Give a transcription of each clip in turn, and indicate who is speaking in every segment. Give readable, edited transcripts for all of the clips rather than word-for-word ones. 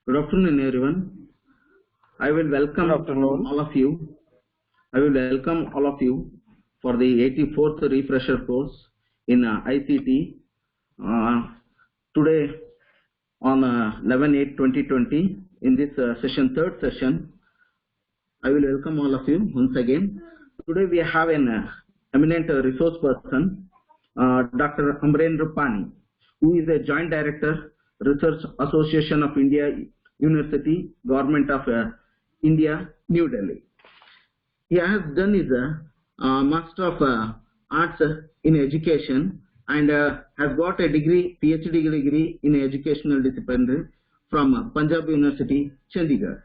Speaker 1: Good afternoon, everyone. I will welcome all of you. I will welcome all of you for the 84th refresher course in ICT. Today on 11/8/2020, in this session, third session, I will welcome all of you once again. Today we have an eminent resource person, Dr. Amrendra Pani, who is a Joint Director, Research Association of India University, Government of India, New Delhi. He has done his Master of Arts in Education and has got a degree, PhD degree in Educational Discipline from Punjab University, Chandigarh.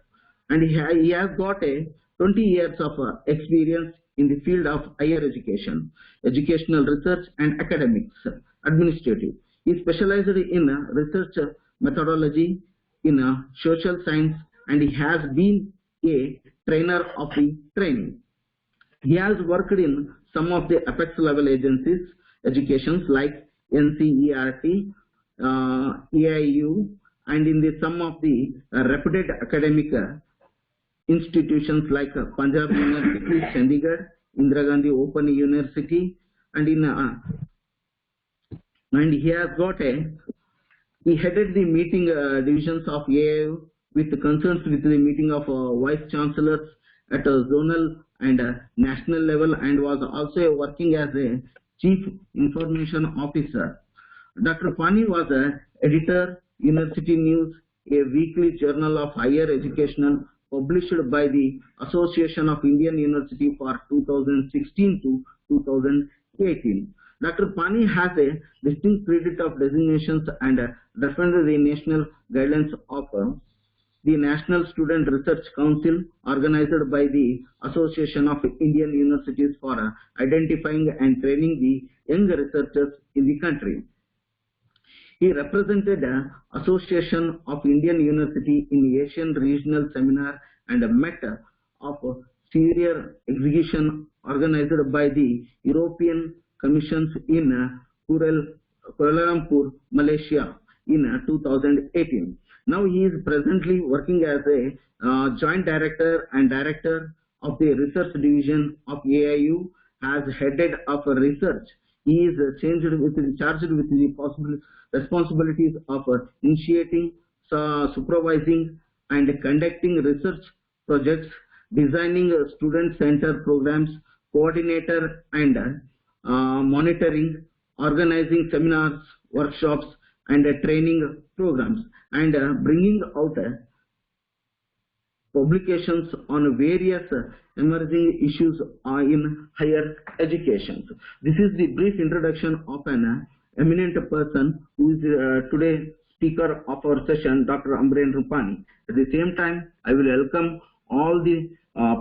Speaker 1: And he has got a 20 years of experience in the field of higher education, educational research and academics, administrative. He specialized in research methodology in social science, and he has been a trainer of the training. He has worked in some of the apex level agencies, educations like NCERT, EIU, and in some of the reputed academic institutions like Punjab University, Chandigarh, Indira Gandhi Open University, and and he has got he headed the meeting divisions of AIU with concerns with the meeting of vice chancellors at a zonal and national level, and was also working as a chief information officer. Dr. Pani was an editor, University News, a weekly journal of higher education published by the Association of Indian University for 2016 to 2018. Dr. Pani has a distinct credit of designations and defended the national guidelines of the National Student Research Council, organized by the Association of Indian Universities for identifying and training the young researchers in the country. He represented the Association of Indian University in Asian Regional Seminar and met of Syria exhibition organized by the European Commissions in Kuala Lumpur, Malaysia in 2018. Now he is presently working as a Joint Director and Director of the Research Division of AIU, as headed of research. He is charged with the possible responsibilities of initiating, supervising, and conducting research projects, designing student-centered programs, coordinator and monitoring, organizing seminars, workshops, and training programs, and bringing out publications on various emerging issues in higher education. This is the brief introduction of an eminent person who is today speaker of our session, Dr. Amrendra Pani. At the same time, I will welcome all the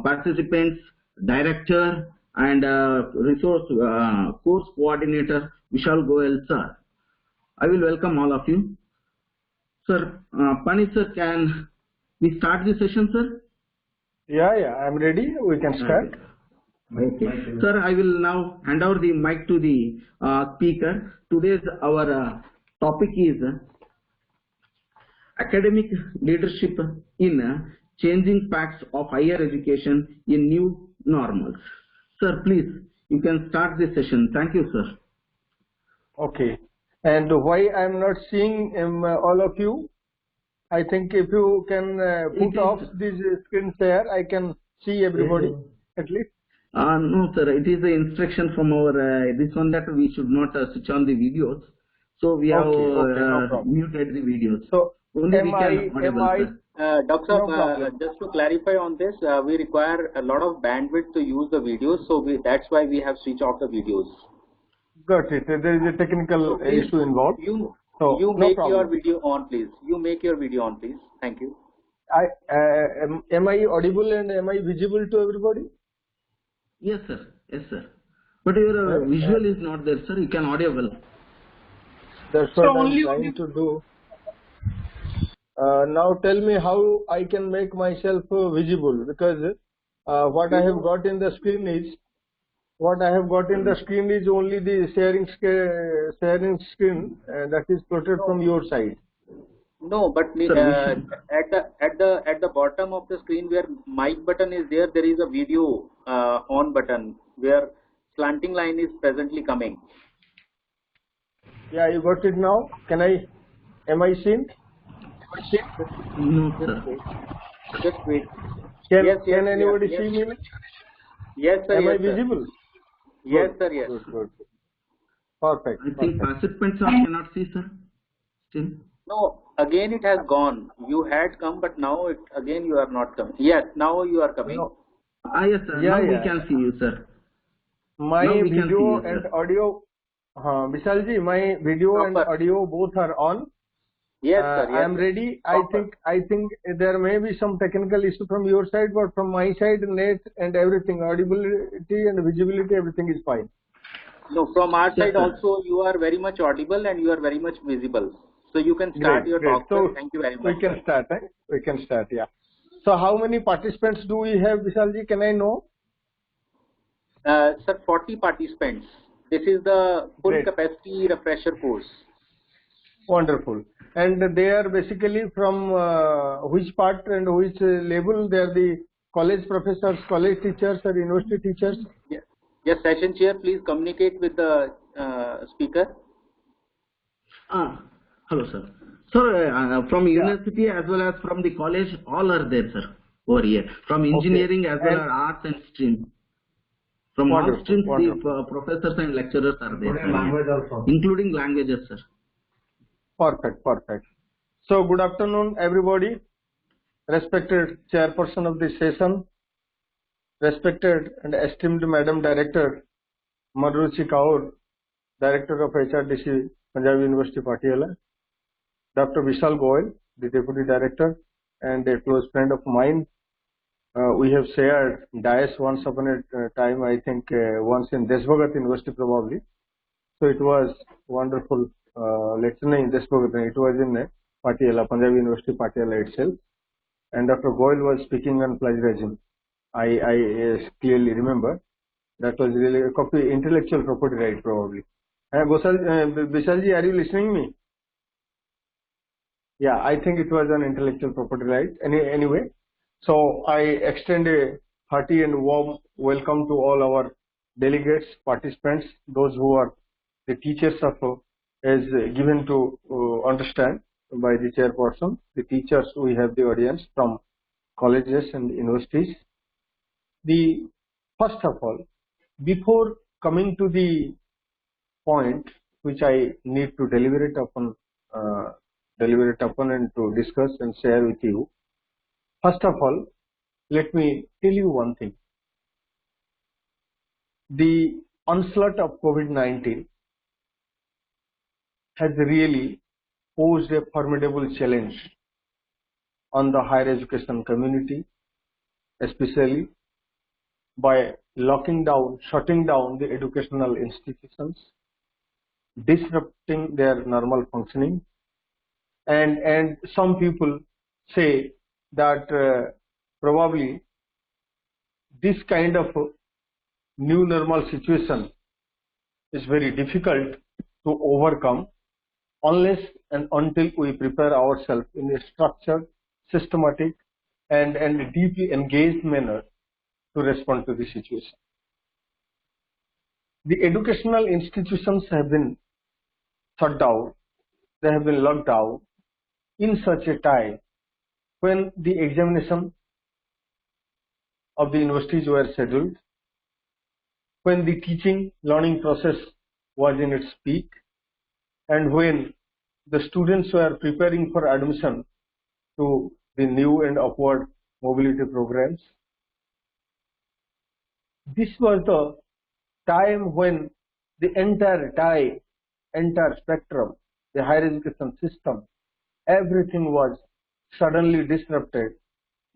Speaker 1: participants, director, and resource course coordinator Vishal Goel sir. I will welcome all of you. Sir, Pani sir, can we start the session, sir?
Speaker 2: Yeah, I'm ready. We can start.
Speaker 1: Okay. Sir, I will now hand over the mic to the speaker. Today's our topic is academic leadership in changing facts of higher education in new normals. Sir, please, you can start the session. Thank you, sir.
Speaker 2: Okay. And why I am not seeing all of you? I think if you can put off this screen share, I can see everybody at least.
Speaker 1: No, sir. It is the instruction from our this one that we should not switch on the videos. So we have
Speaker 2: no
Speaker 1: muted the videos.
Speaker 2: So
Speaker 1: only we can audible,
Speaker 3: Doctor, just to clarify on this, we require a lot of bandwidth to use the videos, so that's why we have switched off the videos.
Speaker 2: Got it. There is a technical issue involved.
Speaker 3: You make your video on, please. You make your video on, please. Thank you.
Speaker 2: Am I audible and am I visible to everybody?
Speaker 1: Yes, sir. Yes, sir. But your visual is not there, sir. You can audible.
Speaker 2: That's what I'm trying to do. Now tell me how I can make myself visible, because what I have got in the screen is only the sharing screen that is plotted from your side.
Speaker 3: No, but
Speaker 1: Sir,
Speaker 3: at the bottom of the screen where mic button is there, there is a video on button where slanting line is presently coming.
Speaker 2: Yeah, you got it now. Am I seen?
Speaker 1: no,
Speaker 3: Just
Speaker 1: sir.
Speaker 3: wait. Just wait.
Speaker 2: Can
Speaker 3: Yes, yes,
Speaker 2: anybody
Speaker 3: yes,
Speaker 2: see me?
Speaker 3: yes, sir.
Speaker 2: Am I
Speaker 3: Yes, sir.
Speaker 2: visible?
Speaker 3: Yes,
Speaker 2: Good,
Speaker 3: sir. Yes.
Speaker 2: good. Perfect.
Speaker 1: I think participants are cannot see, sir. Still.
Speaker 3: No, again it has gone. You had come, but now again you are not coming. Yes, now you are coming.
Speaker 2: No.
Speaker 1: Yes, sir.
Speaker 2: Yeah,
Speaker 1: Now we
Speaker 2: yeah.
Speaker 1: can see you, sir.
Speaker 2: My
Speaker 1: Now we can see
Speaker 2: video
Speaker 1: you,
Speaker 2: and
Speaker 1: sir.
Speaker 2: audio, Vishalji, my video and
Speaker 3: Proper.
Speaker 2: audio both are on.
Speaker 3: Yes, sir.
Speaker 2: I
Speaker 3: Yes,
Speaker 2: am
Speaker 3: sir.
Speaker 2: ready.
Speaker 3: Proper.
Speaker 2: I think there may be some technical issue from your side, but from my side, net and everything, audibility and visibility, everything is fine.
Speaker 3: No, from our
Speaker 1: Yes,
Speaker 3: side
Speaker 1: sir.
Speaker 3: also you are very much audible and you are very much visible. So you can start your
Speaker 2: Great.
Speaker 3: talk. Sir.
Speaker 2: So
Speaker 3: Thank you very
Speaker 2: we
Speaker 3: much.
Speaker 2: can start. We can start. Yeah. So how many participants do we have, Vishalji? Can I know?
Speaker 3: Sir, 40 participants. This is the full
Speaker 2: Great.
Speaker 3: capacity refresher course.
Speaker 2: Wonderful. And they are basically from which part and which level? They are the college professors, college teachers, or university teachers?
Speaker 3: Yes, yes, session chair, please communicate with the speaker.
Speaker 1: Hello, sir. Sir, from university as well as from the college, all are there, sir, over here. From engineering as well as arts and stream. From all streams, the professors and lecturers are there, sir, including languages, sir.
Speaker 2: Perfect. So, good afternoon, everybody. Respected chairperson of the session, respected and esteemed Madam Director Madhuruchi Kaur, Director of HRDC, Punjab University, Patiala, Dr. Vishal Goyal, the Deputy Director, and a close friend of mine. We have shared dais once upon a time, I think once in Deshbhagat University probably. So it was wonderful lecture in Deshbhagat. It was in Patiala, Punjab University, Patiala itself. And Dr. Goyal was speaking on plagiarism. I clearly remember. That was really a copy, intellectual property right probably. Vishalji, are you listening me? Yeah, I think it was an intellectual property right. Anyway, so I extend a hearty and warm welcome to all our delegates, participants, those who are the teachers of, as given to understand by the chairperson, the teachers. We have the audience from colleges and universities. First of all, before coming to the point which I need to deliberate upon and to discuss and share with you. First of all, let me tell you one thing. The onslaught of COVID-19 has really posed a formidable challenge on the higher education community, especially by locking down, shutting down the educational institutions, disrupting their normal functioning. And some people say that probably this kind of new normal situation is very difficult to overcome unless and until we prepare ourselves in a structured, systematic, and deeply engaged manner to respond to the situation. The educational institutions have been shut down, they have been locked down in such a time when the examination of the universities were scheduled, when the teaching learning process was in its peak, and when the students were preparing for admission to the new and upward mobility programs. This was the time when the entire spectrum, the higher education system, everything was suddenly disrupted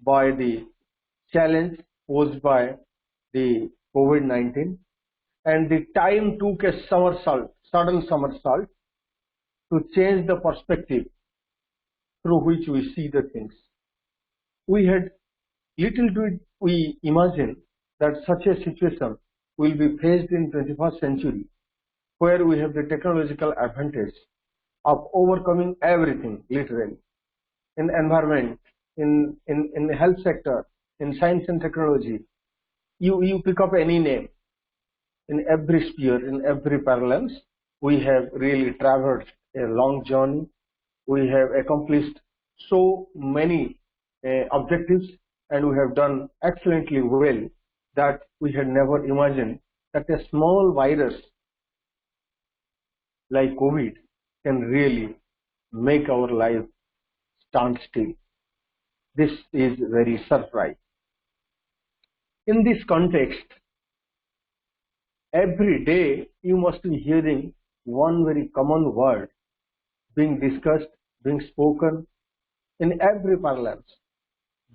Speaker 2: by the challenge posed by the COVID-19, and the time took a sudden somersault to change the perspective through which we see the things. We had little did we imagine that such a situation will be faced in 21st century, where we have the technological advantage of overcoming everything literally. in environment, in the health sector, in science and technology. You pick up any name. In every sphere, in every parallels, we have really traversed a long journey. We have accomplished so many objectives, and we have done excellently well that we had never imagined that a small virus like COVID can really make our life stand still. This is very surprising. In this context, every day you must be hearing one very common word being discussed, being spoken in every parlance,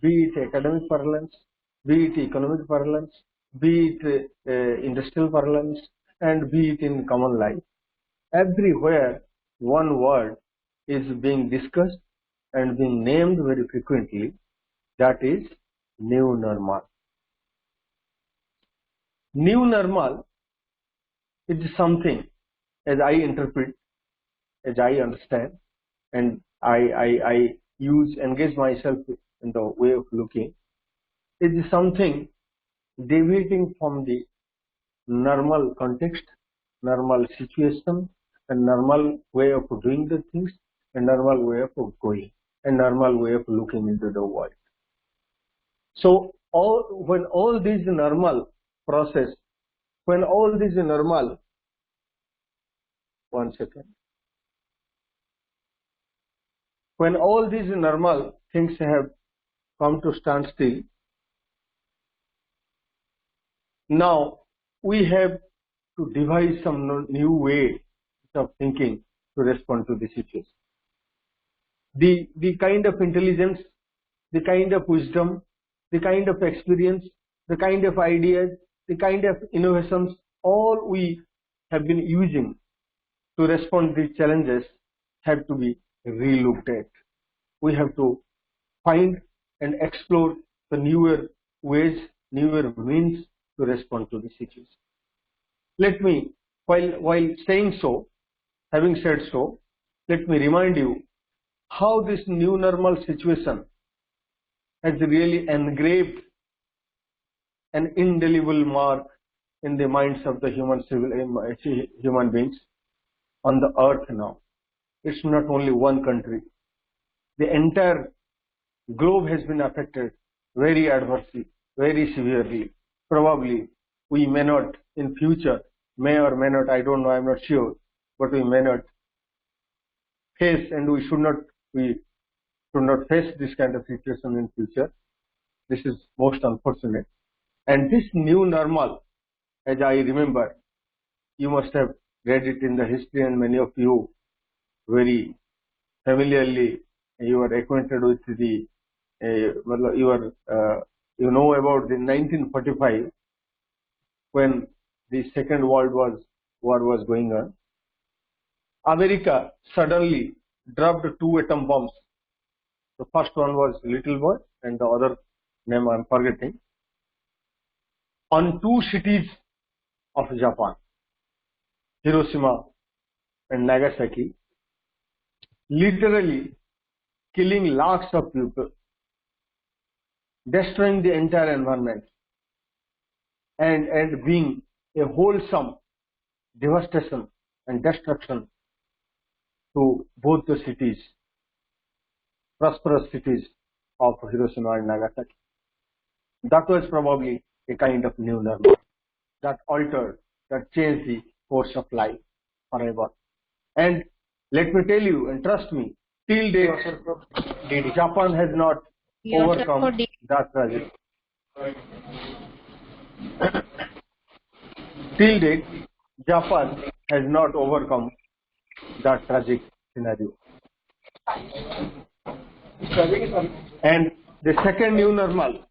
Speaker 2: be it academic parlance, be it economic parlance, be it industrial parlance, and be it in common life. Everywhere one word is being discussed and being named very frequently, that is new normal. New normal is something, as I interpret, as I understand, and I engage myself in the way of looking, is something deviating from the normal context, normal situation, and normal way of doing the things, and normal way of going, and normal way of looking into the world. So when all these normal process, when all these normal, one second, when all these normal things have come to stand still, now we have to devise some new way of thinking to respond to the situation. The kind of intelligence, the kind of wisdom, the kind of experience, the kind of ideas, the kind of innovations, all we have been using to respond to these challenges have to be re-looked at. We have to find and explore the newer ways, newer means to respond to the situation. Let me, while saying so, having said so, let me remind you how this new normal situation has really engraved an indelible mark in the minds of the human beings on the earth now. It's not only one country. The entire globe has been affected very adversely, very severely. Probably we may not in future, may or may not, I don't know, I'm not sure, but we may not face, and we should not face this kind of situation in future. This is most unfortunate. And this new normal, as I remember, you must have read it in the history, and many of you very familiarly, you are acquainted with the, you know about the 1945, when the Second World War was going on. America suddenly dropped 2 atom bombs. The first one was Little Boy, and the other name I am forgetting, on 2 cities of Japan, Hiroshima and Nagasaki, literally killing lakhs of people, destroying the entire environment, and being a wholesome devastation and destruction to both the cities, prosperous cities of Hiroshima and Nagasaki. That was probably a kind of new normal that altered, that changed the course of life forever. And let me tell you, and trust me, till date, Japan has not overcome that tragedy. Till date, Japan has not overcome that tragic scenario. And the second new normal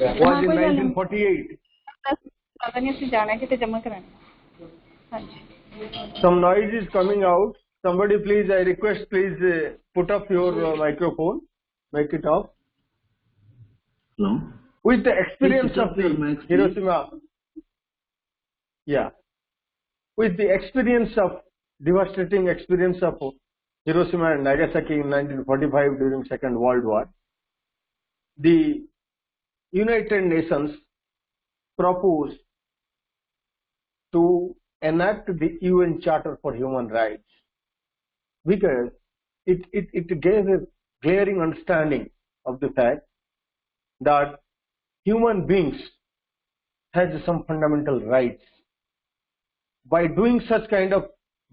Speaker 2: was in 1948. Some noise is coming out. Somebody please, I request, please put up your microphone, make it off.
Speaker 1: Hello?
Speaker 2: With the experience
Speaker 1: Please
Speaker 2: of the
Speaker 1: your mic,
Speaker 2: Hiroshima, yeah, with the experience of devastating experience of Hiroshima and Nagasaki in 1945 during Second World War, the United Nations proposed to enact the UN Charter for Human Rights because it gave a glaring understanding of the fact that human beings have some fundamental rights. By doing such kind of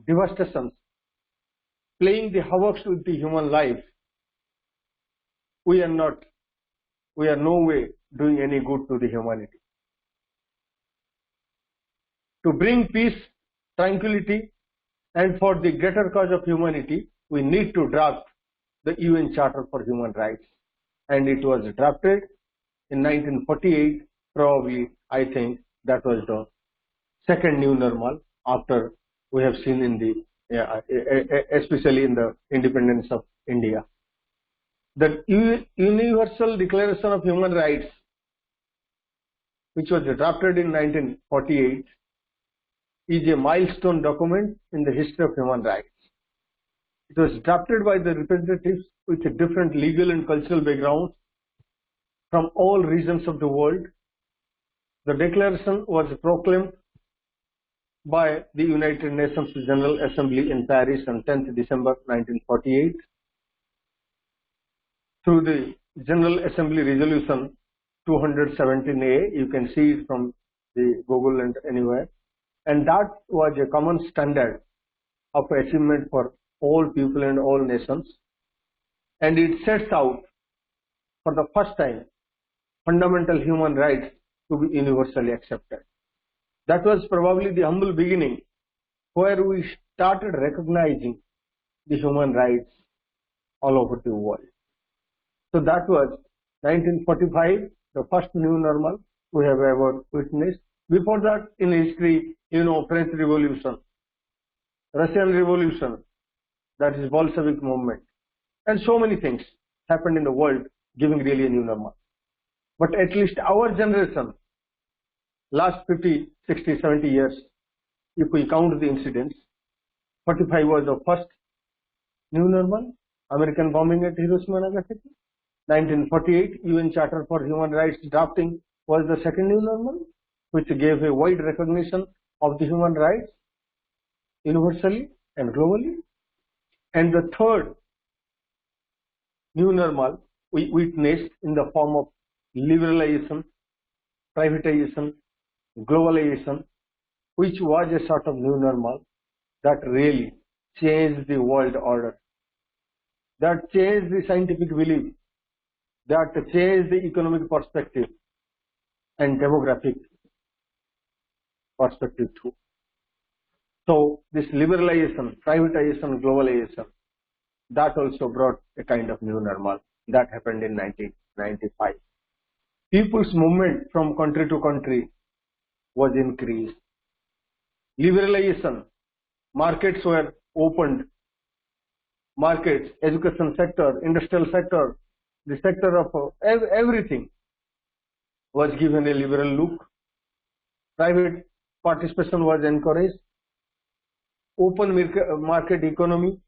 Speaker 2: devastations, playing the havoc with the human life, we are no way doing any good to the humanity. To bring peace, tranquility, and for the greater cause of humanity, we need to draft the UN Charter for Human Rights. And it was drafted in 1948, probably, I think, that was the second new normal after we have seen in the, especially in the independence of India. The Universal Declaration of Human Rights, which was drafted in 1948, is a milestone document in the history of human rights. It was drafted by the representatives with a different legal and cultural backgrounds from all regions of the world. The declaration was proclaimed by the United Nations General Assembly in Paris on 10th December 1948 through the General Assembly Resolution 217A. You can see it from the Google and anywhere. And that was a common standard of achievement for all people and all nations. And it sets out for the first time fundamental human rights to be universally accepted. That was probably the humble beginning where we started recognizing the human rights all over the world. So that was 1945, the first new normal we have ever witnessed. Before that, in history, French Revolution, Russian Revolution, that is Bolshevik movement, and so many things happened in the world giving really a new normal. But at least our generation, last 50, 60, 70 years, if we count the incidents, 45 was the first new normal, American bombing at Hiroshima and Nagasaki. 1948, UN Charter for Human Rights drafting was the second new normal, which gave a wide recognition of the human rights universally and globally. And the third new normal we witnessed in the form of liberalization, privatization, globalization, which was a sort of new normal that really changed the world order, that changed the scientific belief, that changed the economic perspective and demographic perspective too. So this liberalization, privatization, globalization, that also brought a kind of new normal. That happened in 1995. People's movement from country to country was increased. Liberalization, markets were opened. Markets, education sector, industrial sector, the sector of everything was given a liberal look. Private participation was encouraged. Open market economy,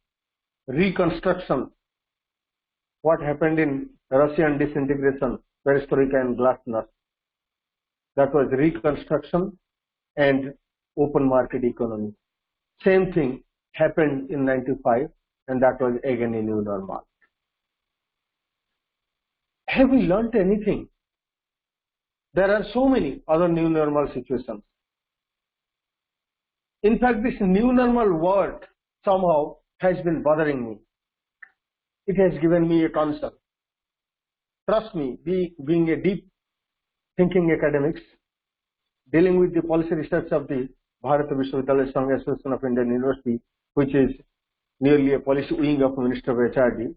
Speaker 2: reconstruction. What happened in Russian disintegration, perestroika and glasnost, that was reconstruction and open market economy. Same thing happened in 95, and that was again a new normal. Have we learnt anything? There are so many other new normal situations. In fact, this new normal word somehow has been bothering me. It has given me a concern. Trust me, being a deep thinking academics, dealing with the policy research of the Bharatiya Vishwavidyalaya Sangh Association of Indian University, which is nearly a policy wing of Minister of HRD,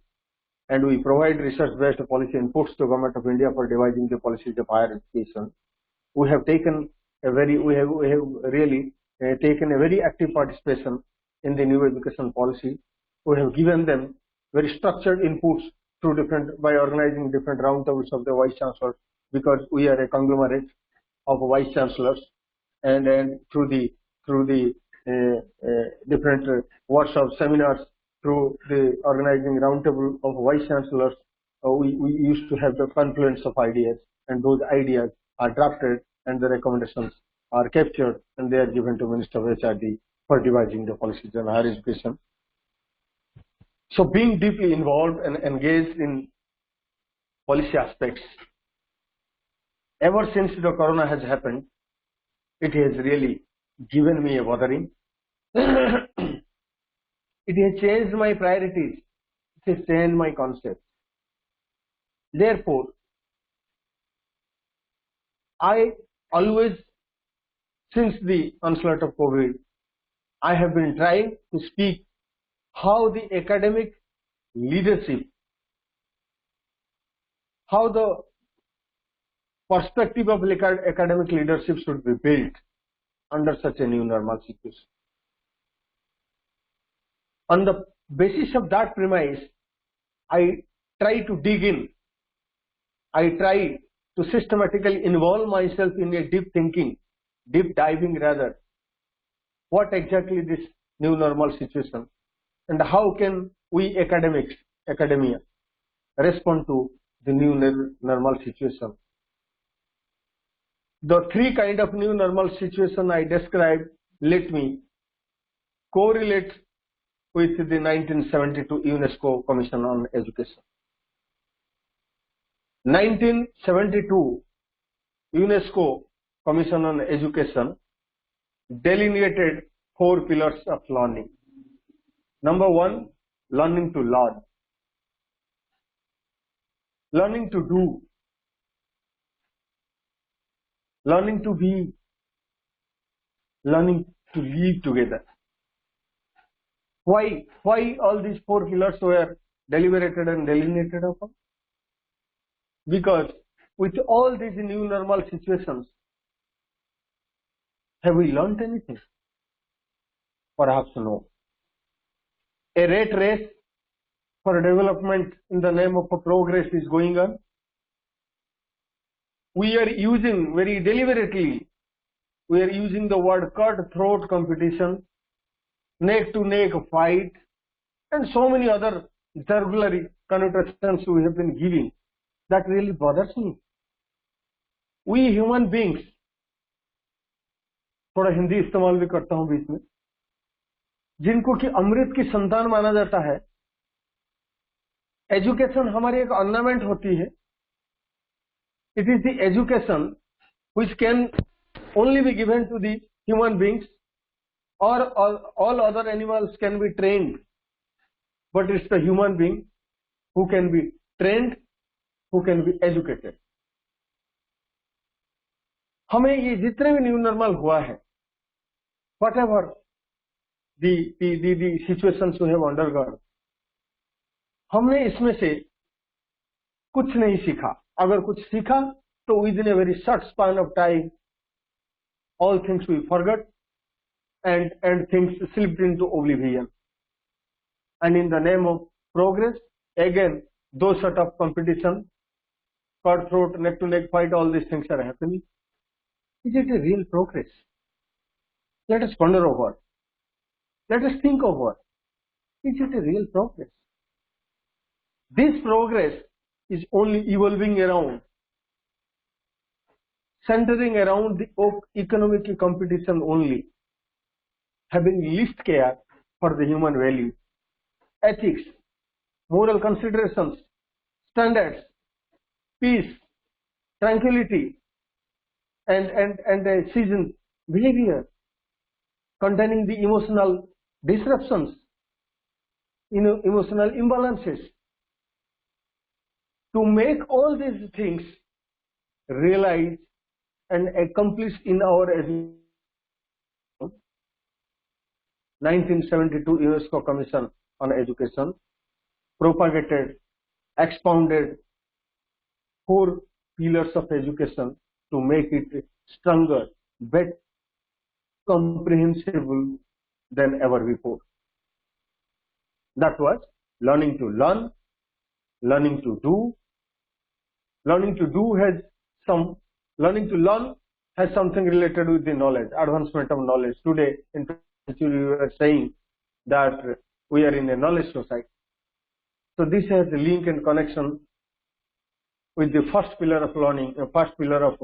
Speaker 2: and we provide research-based policy inputs to Government of India for devising the policies of higher education. We have taken really taken a very active participation in the new education policy. We have given them very structured inputs through by organizing different roundtables of the vice chancellors, because we are a conglomerate of vice chancellors, and then through the different workshops, seminars, through the organizing roundtable of vice chancellors. We used to have the confluence of ideas, and those ideas are drafted and the recommendations are captured and they are given to Minister of HRD for devising the policies on higher education. So being deeply involved and engaged in policy aspects, ever since the corona has happened, it has really given me a bothering. It has changed my priorities. It has changed my concepts. Therefore, I always, since the onslaught of COVID, I have been trying to speak how the academic leadership, how the perspective of academic leadership should be built under such a new normal situation. On the basis of that premise, I try to dig in. I try to systematically involve myself in a deep thinking, deep diving rather. What exactly this new normal situation, and how can we academia, respond to the new normal situation? The three kind of new normal situation I described, let me correlate with the 1972 UNESCO Commission on Education. 1972 UNESCO Commission on Education delineated 4 pillars of learning. Number 1, learning to learn, learning to do, learning to be, learning to live together. Why all these 4 pillars were deliberated and delineated upon? Because with all these new normal situations, have we learned anything? Perhaps no. A rat race for development in the name of progress is going on. We are using very deliberately, we are using the word cutthroat competition, neck to neck fight, and so many other jugular connotations we have been giving. That really bothers me. We human beings, थोड़ा हिंदी इस्तेमाल भी करता हूं बीच में, जिनको कि अमृत की संतान माना जाता है, एजुकेशन हमारी एक ऑर्नामेंट होती है. It is the education which can only be given to the human beings, or all other animals can be trained, but it's the human being who can be trained, who can be educated. हमें ये जितने भी new normal हुआ है, whatever the situations we have undergone, हमने इसमें से कुछ नहीं सीखा. अगर कुछ सीखा तो within a very short span of time, all things we forgot and things slipped into oblivion. And in the name of progress, again those sort of competition, cutthroat, neck to neck fight, all these things are happening. Is it a real progress? Let us ponder over. Let us think over. Is it a real progress? This progress is only evolving around, centering around the economic competition only, having least care for the human value, ethics, moral considerations, standards, peace, tranquility, and a seasoned behavior containing the emotional disruptions, emotional imbalances. To make all these things realized and accomplished in our 1972 UNESCO Commission on Education propagated, expounded 4 pillars of education to make it stronger, better, comprehensible than ever before. That was learning to learn, learning to do. Learning to learn has something related with the knowledge, advancement of knowledge. Today in you were saying that we are in a knowledge society. So this has a link and connection with the first pillar of learning, first pillar of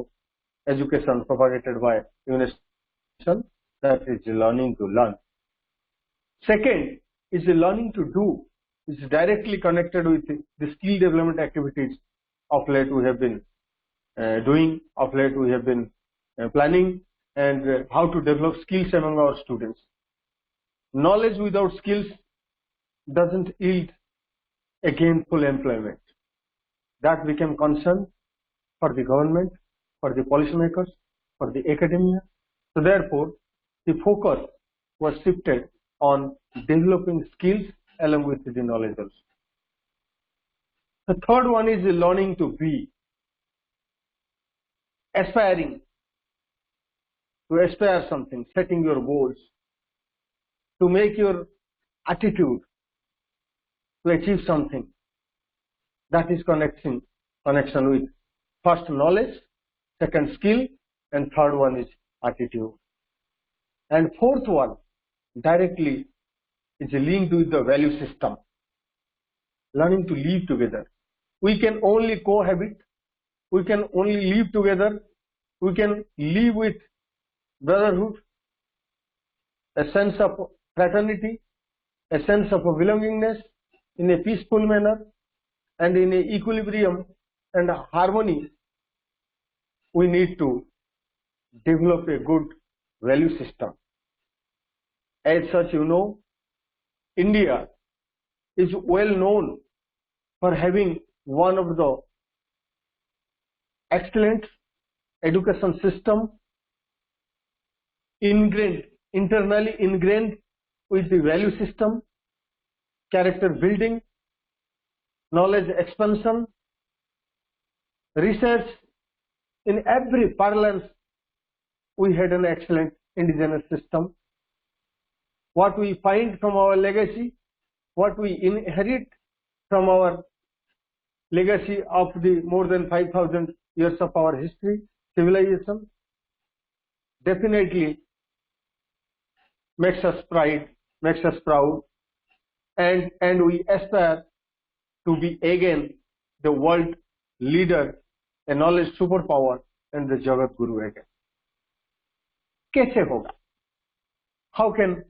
Speaker 2: education propagated by UNESCO, that is learning to learn. Second is the learning to do, which is directly connected with the skill development activities of late we have been doing, of late we have been planning, and how to develop skills among our students. Knowledge without skills doesn't yield a gainful employment. That became concern for the government, for the policymakers, for the academia. So therefore, the focus was shifted on developing skills along with the knowledge also. The third one is learning to be, aspiring, to aspire something, setting your goals, to make your attitude to achieve something. That is connection with first knowledge, second skill, and third one is attitude. And fourth one directly is linked with the value system, learning to live together. We can only cohabit, we can only live together, we can live with brotherhood, a sense of fraternity, a sense of belongingness in a peaceful manner and in a equilibrium and harmony. We need to develop a good value system. As such, you know, India is well known for having one of the excellent education system internally ingrained with the value system, character building, knowledge expansion, research. In every parlance, we had an excellent indigenous system. What we find from our legacy, what we inherit from our legacy of the more than 5,000 years of our history, civilization, definitely makes us proud, and we aspire to be again the world leader, a knowledge superpower, and the Jagat Guru again. कैसे होगा? How can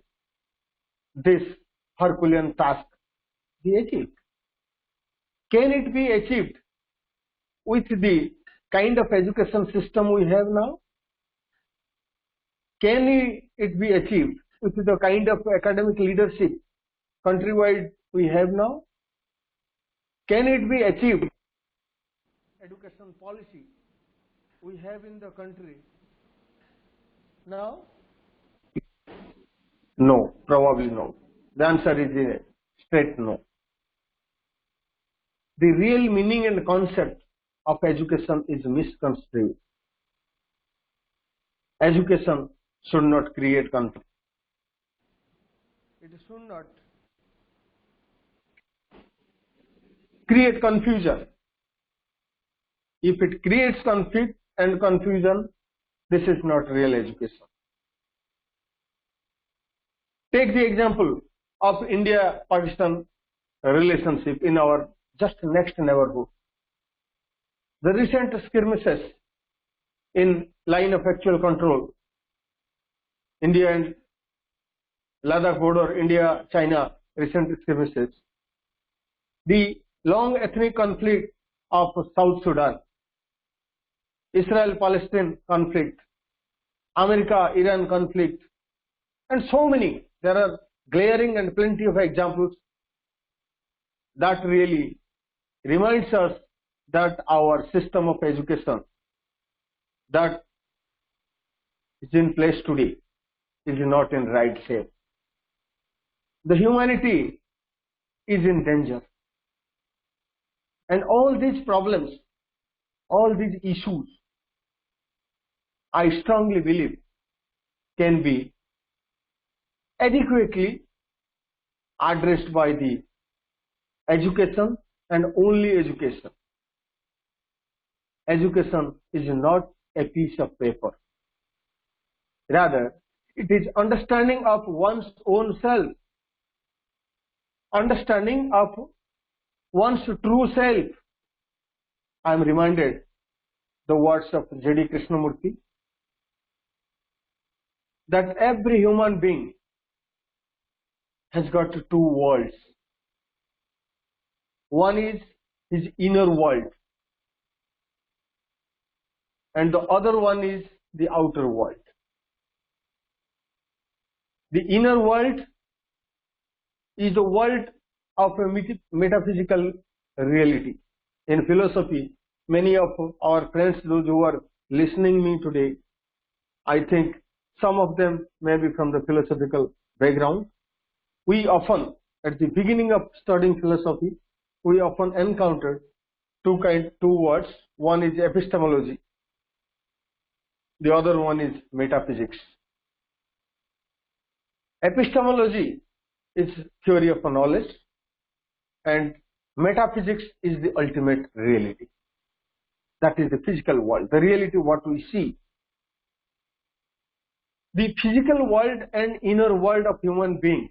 Speaker 2: this Herculean task be achieved? Can it be achieved with the kind of education system we have now? Can it be achieved with the kind of academic leadership countrywide we have now? Can it be achieved? Education policy we have in the country now? No, probably no. The answer is a straight no. The real meaning and concept of education is misconstrued. Education should not create conflict. It should not create confusion. If it creates conflict and confusion, this is not real education. Take the example of India-Pakistan relationship in our just next neighborhood. The recent skirmishes in line of actual control, India and Ladakh border, India-China recent skirmishes, the long ethnic conflict of South Sudan, Israel-Palestine conflict, America-Iran conflict, and so many. There are glaring and plenty of examples that really reminds us that our system of education that is in place today is not in right shape. The humanity is in danger. And all these problems, all these issues, I strongly believe can be adequately addressed by the education and only education. Education is not a piece of paper. Rather, It is understanding of one's own self, understanding of one's true self. I am reminded the words of J.D. Krishnamurti that every human being has got two worlds. One is his inner world, and the other one is the outer world. The inner world is the world of a metaphysical reality. In philosophy, many of our friends, those who are listening me today, I think some of them may be from the philosophical background. We often, at the beginning of studying philosophy, we often encounter two words. One is epistemology, the other one is metaphysics. Epistemology is theory of knowledge, and metaphysics is the ultimate reality. That is the physical world, the reality what we see. The physical world and inner world of human being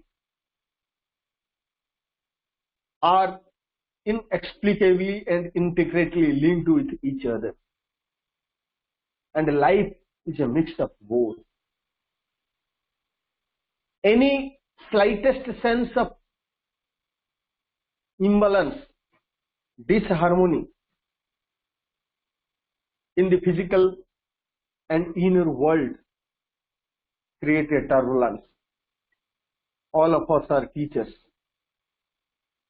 Speaker 2: are inexplicably and intricately linked with each other. And life is a mix of both. Any slightest sense of imbalance, disharmony in the physical and inner world create a turbulence. All of us are teachers.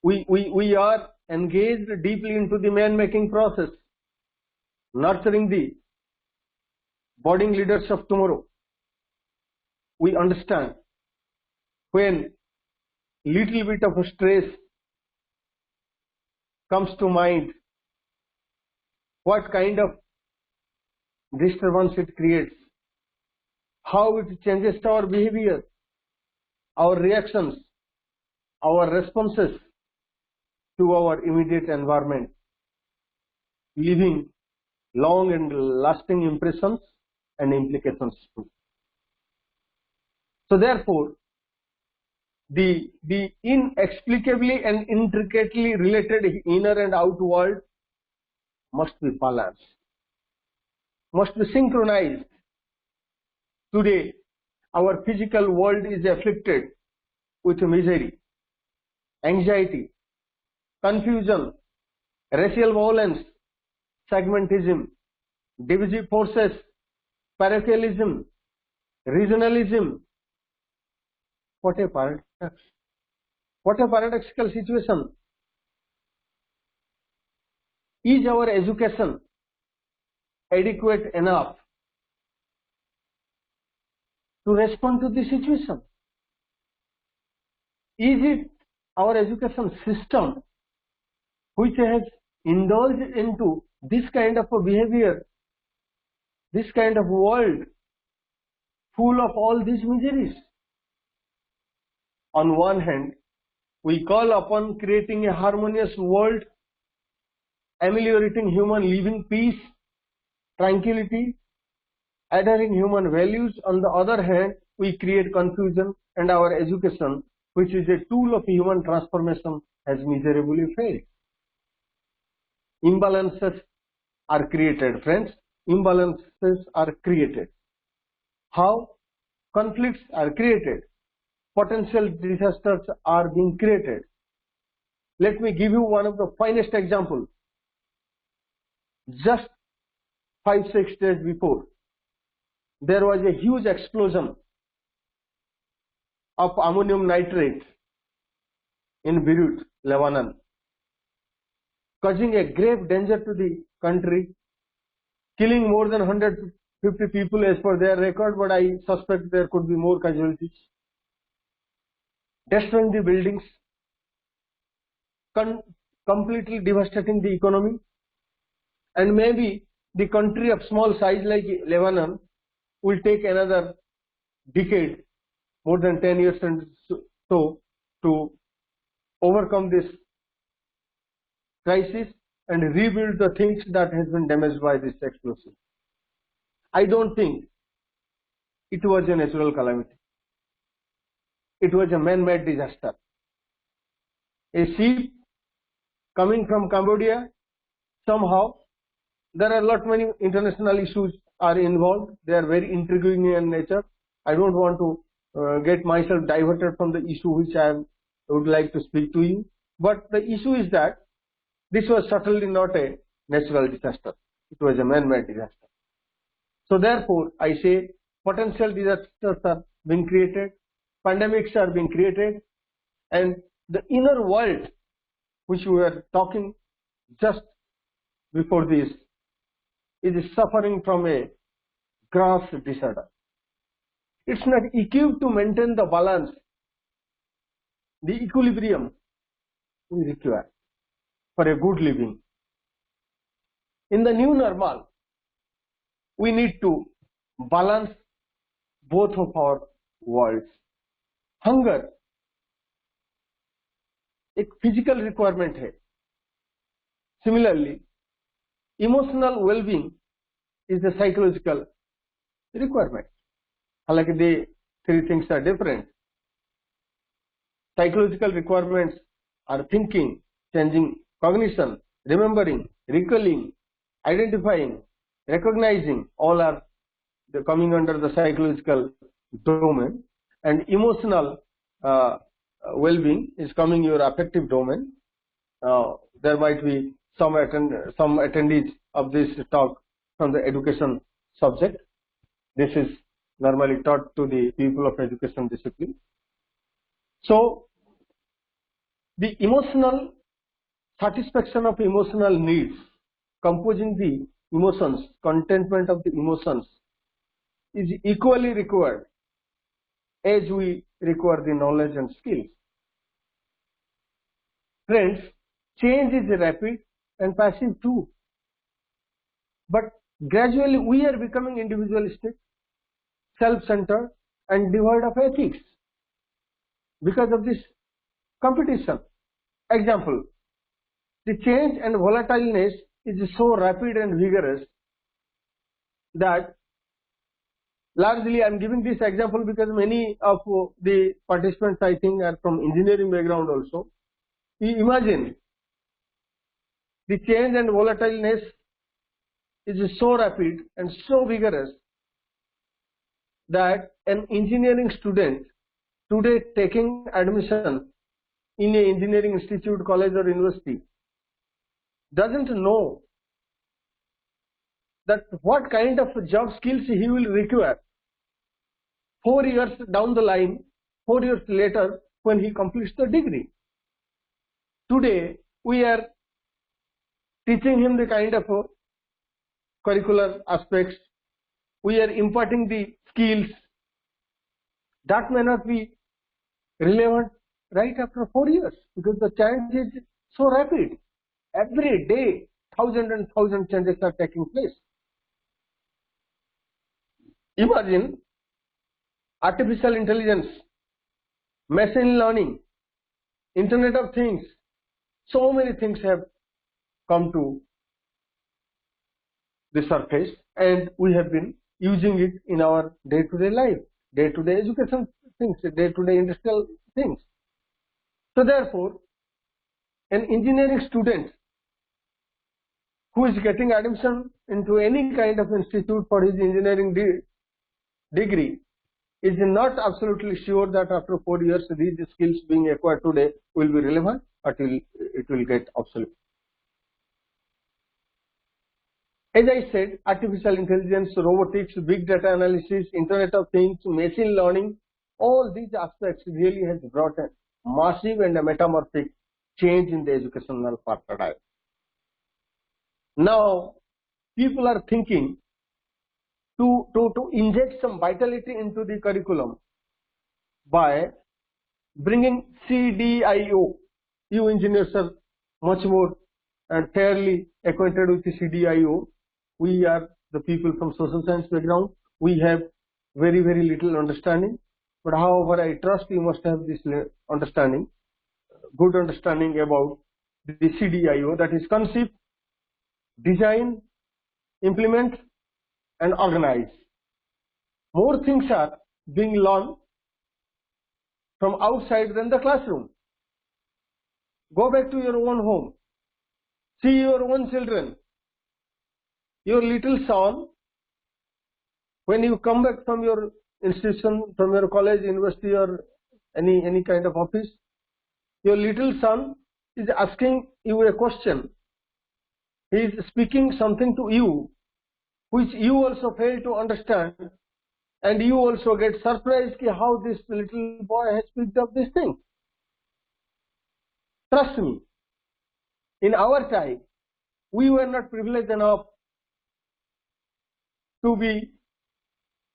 Speaker 2: We are engaged deeply into the man-making process, nurturing the budding leaders of tomorrow. We understand when little bit of stress comes to mind, what kind of disturbance it creates, how it changes our behavior, our reactions, our responses to our immediate environment, leaving long and lasting impressions and implications too. So therefore, the inexplicably and intricately related inner and outer world must be balanced, must be synchronized. Today, our physical world is afflicted with misery, anxiety, confusion, racial violence, segmentism, divisive forces, parochialism, regionalism. What a paradox! What a paradoxical situation. Is our education adequate enough to respond to this situation? Is it our education system which has indulged into this kind of a behavior, this kind of world full of all these miseries? On one hand, we call upon creating a harmonious world, ameliorating human living peace, tranquility, adhering human values. On the other hand, we create confusion, and our education, which is a tool of human transformation, has miserably failed. Imbalances are created, friends. Imbalances are created. How? Conflicts are created. Potential disasters are being created. Let me give you one of the finest examples. Just 5-6 days before, there was a huge explosion of ammonium nitrate in Beirut, Lebanon, causing a grave danger to the country, killing more than 150 people as per their record, but I suspect there could be more casualties, destroying the buildings, completely devastating the economy, and maybe the country of small size like Lebanon will take another decade, more than 10 years and so to overcome this crisis and rebuild the things that has been damaged by this explosion. I don't think it was a natural calamity. It was a man-made disaster. A ship coming from Cambodia, somehow, there are many international issues are involved. They are very intriguing in nature. I don't want to get myself diverted from the issue which I would like to speak to you. But the issue is that this was certainly not a natural disaster. It was a man-made disaster. So therefore, I say potential disasters are being created, pandemics are being created, and the inner world, which we were talking just before this, is suffering from a gross disorder. It's not equipped to maintain the balance, the equilibrium we require for a good living. In the new normal, we need to balance both of our worlds. Hunger एक physical requirement है. Similarly, emotional well-being is a psychological requirement. हालांकि the three things are different. Psychological requirements are thinking, changing cognition, remembering, recalling, identifying, recognizing, all are coming under the psychological domain, and emotional well-being is coming your affective domain. There might be some attendees of this talk from the education subject. This is normally taught to the people of education discipline. So the emotional satisfaction of emotional needs, composing the emotions, contentment of the emotions, is equally required as we require the knowledge and skills. Friends, change is rapid and passive too. But gradually we are becoming individualistic, self-centered, and devoid of ethics because of this competition. Example, the change and volatileness is so rapid and vigorous that largely I am giving this example because many of the participants I think are from engineering background also. You imagine the change and volatileness is so rapid and so vigorous that an engineering student today taking admission in an engineering institute, college or university doesn't know that what kind of job skills he will require 4 years down the line, 4 years later when he completes the degree. Today we are teaching him the kind of curricular aspects, we are imparting the skills that may not be relevant right after 4 years because the change is so rapid. Every day, thousands and thousands changes are taking place. Imagine artificial intelligence, machine learning, Internet of Things. So many things have come to the surface and we have been using it in our day-to-day life, day-to-day education things, day-to-day industrial things. So therefore, an engineering student who is getting admission into any kind of institute for his engineering degree is not absolutely sure that after 4 years these skills being acquired today will be relevant or it will get obsolete. As I said, artificial intelligence, robotics, big data analysis, Internet of Things, machine learning, all these aspects really has brought a massive and a metamorphic change in the educational paradigm. Now, people are thinking to inject some vitality into the curriculum by bringing CDIO. You engineers are much more and fairly acquainted with the CDIO. We are the people from social science background. We have very, very little understanding. But however, I trust you must have this understanding, good understanding about the CDIO, that is conceive, design, implement and organize. more things are being learned from outside than the classroom. Go back to your own home. See your own children. Your little son, when you come back from your institution, from your college, university, or any kind of office, your little son is asking you a question. He is speaking something to you, which you also fail to understand, and you also get surprised how this little boy has picked up this thing. Trust me, in our time, we were not privileged enough to be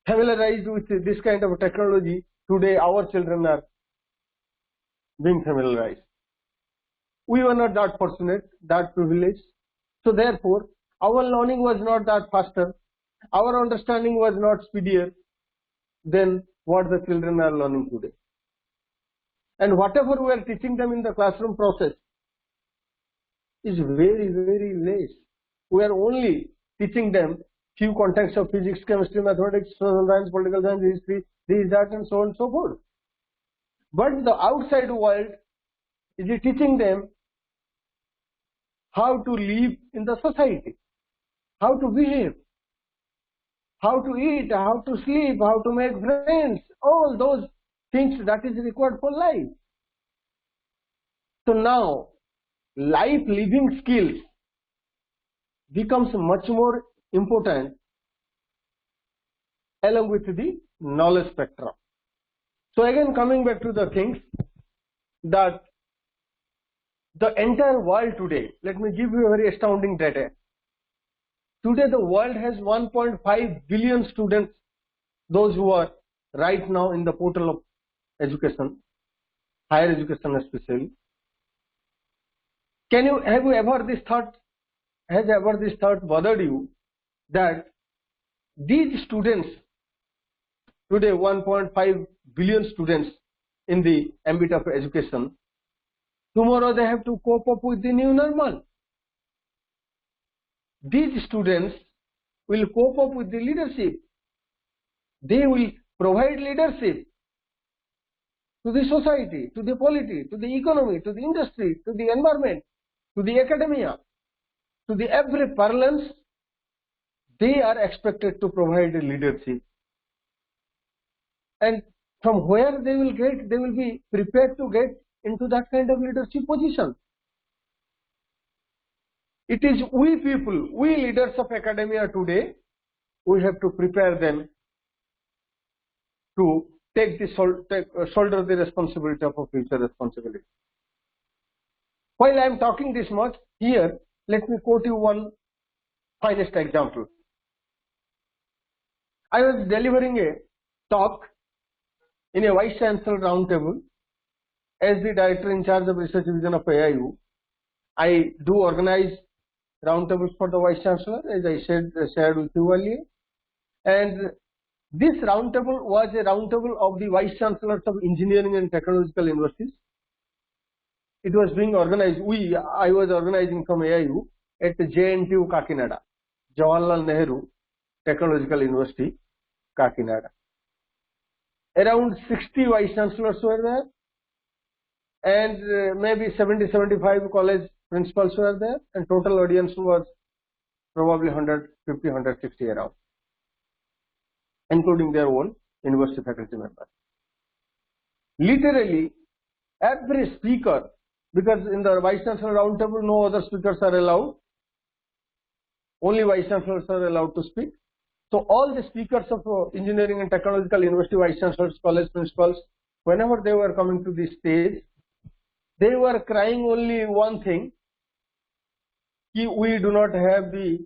Speaker 2: familiarized with this kind of technology. Today, our children are being familiarized. We were not that fortunate, that privileged. So therefore, our learning was not that faster. Our understanding was not speedier than what the children are learning today. And whatever we are teaching them in the classroom process is very, very less. We are only teaching them few contexts of physics, chemistry, mathematics, social science, political science, history, this, that, and so on and so forth. But the outside world is teaching them how to live in the society, how to behave, how to eat, how to sleep, how to make friends, all those things that is required for life. So now, life living skills becomes much more important along with the knowledge spectrum. So again, coming back to the things that the entire world today, let me give you a very astounding data. Today the world has 1.5 billion students, those who are right now in the portal of education, higher education especially. Has ever this thought bothered you that these students, today 1.5 billion students in the ambit of education, tomorrow they have to cope up with the new normal. These students will cope up with the leadership. They will provide leadership to the society, to the polity, to the economy, to the industry, to the environment, to the academia, to the every parlance. They are expected to provide leadership. And from where they will be prepared to get into that kind of leadership position. It is we people, we leaders of academia today, we have to prepare them to shoulder the responsibility of a future responsibility. While I am talking this much, here let me quote you one finest example. I was delivering a talk in a Vice Chancellor roundtable as the Director in charge of Research Division of AIU. I do organize roundtables for the Vice Chancellor, as I shared with you earlier. And this roundtable was a roundtable of the Vice Chancellors of Engineering and Technological Universities. It was being organized, I was organizing from AIU at the JNTU Kakinada, Jawaharlal Nehru Technological University, Kakinada. Around 60 Vice Chancellors were there, and maybe 70-75 college principals were there, and total audience was probably 150-160 around, including their own university faculty members. Literally, every speaker, because in the Vice Chancellor roundtable no other speakers are allowed, only Vice Chancellors are allowed to speak. So all the speakers of Engineering and Technological University Vice Chancellors, college principals, whenever they were coming to this stage, they were crying only one thing: we do not have the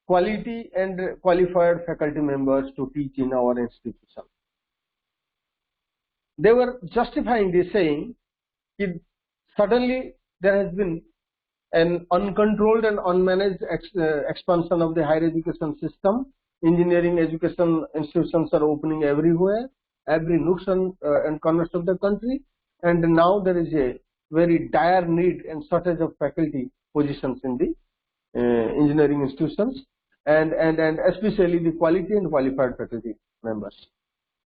Speaker 2: quality and qualified faculty members to teach in our institution. They were justifying this, saying that suddenly there has been an uncontrolled and unmanaged expansion of the higher education system. Engineering education institutions are opening everywhere, every nook and corners of the country, and now there is a very dire need and shortage of faculty positions in the engineering institutions, and especially the quality and qualified faculty members.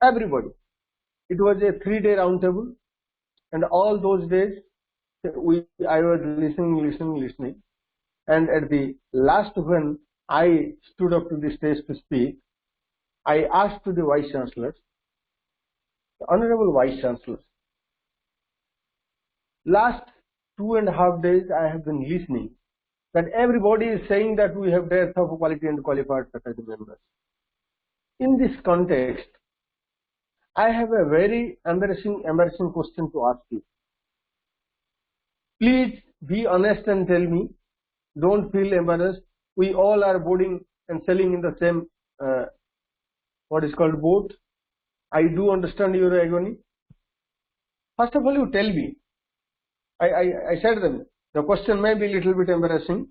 Speaker 2: Everybody. It was a 3-day roundtable, and all those days I was listening, and at the last, when I stood up to the stage to speak, I asked to the Vice Chancellor, the Honorable Vice Chancellor, last 2.5 days I have been listening that everybody is saying that we have dearth of quality and qualified faculty members. In this context, I have a very embarrassing question to ask you. Please be honest and tell me. Don't feel embarrassed. We all are boarding and sailing in the same what is called boat. I do understand your agony. First of all, you tell me. I said them. The question may be a little bit embarrassing,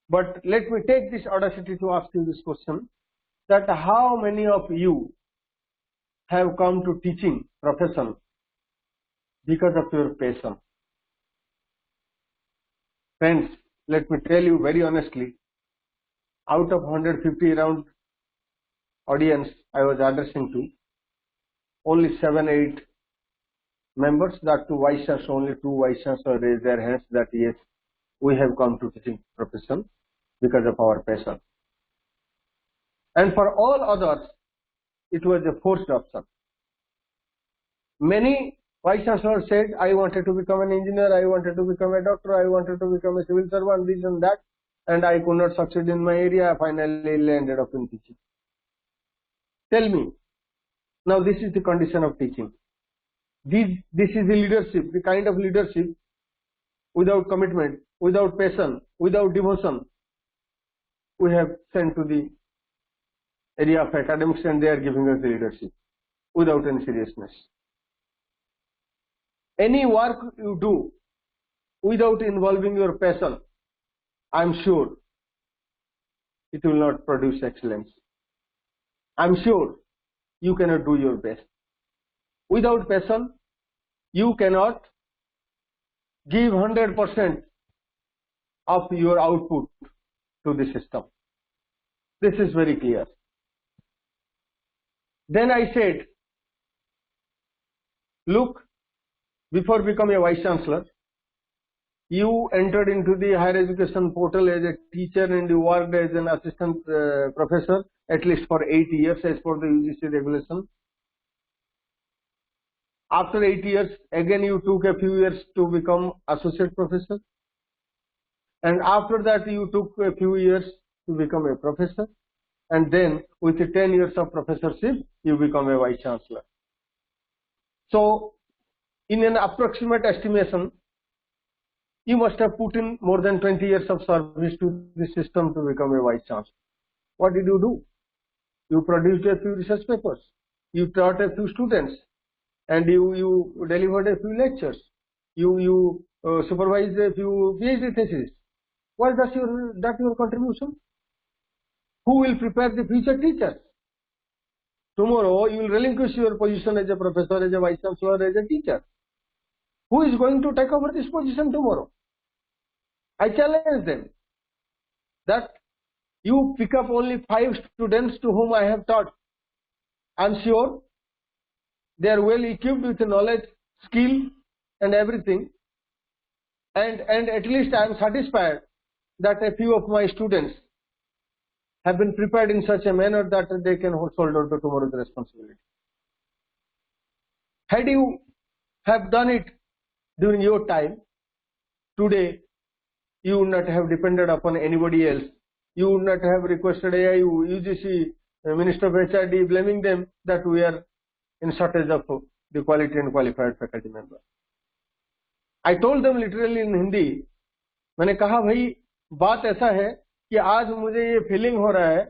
Speaker 2: but let me take this audacity to ask you this question: that how many of you have come to teaching profession because of your passion? Friends, let me tell you very honestly, out of 150 around audience I was addressing to, only 7-8 members, that two vice chancellors, only 2 vice chancellors raised their hands that yes, we have come to teaching profession because of our passion. And for all others, it was a forced option. Many vice chancellors said, I wanted to become an engineer, I wanted to become a doctor, I wanted to become a civil servant, this and that, and I could not succeed in my area, I finally landed up in teaching. Tell me, now this is the condition of teaching. This is the leadership, the kind of leadership without commitment, without passion, without devotion, we have sent to the area of academics, and they are giving us the leadership without any seriousness. Any work you do without involving your passion, I am sure it will not produce excellence. I am sure you cannot do your best. Without passion, you cannot give 100% of your output to the system. This is very clear. Then I said, look, before becoming a vice chancellor, you entered into the higher education portal as a teacher and you worked as an assistant professor at least for 8 years as per the UGC regulation. After 8 years, again you took a few years to become associate professor, and after that you took a few years to become a professor, and then with the 10 years of professorship you become a vice chancellor. So in an approximate estimation, you must have put in more than 20 years of service to the system to become a vice chancellor. What did you do? You produced a few research papers, you taught a few students, and you delivered a few lectures, you supervised a few PhD theses. What is that your contribution? Who will prepare the future teachers? Tomorrow you will relinquish your position as a professor, as a vice chancellor, as a teacher. Who is going to take over this position tomorrow? I challenge them that you pick up only 5 students to whom I have taught. I am sure they are well equipped with knowledge, skill and everything, and at least I am satisfied that a few of my students have been prepared in such a manner that they can hold shoulder to tomorrow's responsibility. Had you have done it during your time, today you would not have depended upon anybody else. You would not have requested AIU, UGC, Minister of HRD, blaming them that we are in shortage of the quality and qualified faculty member. I told them literally in Hindi, मैंने कहा भाई बात ऐसा है कि आज मुझे ये फीलिंग हो रहा है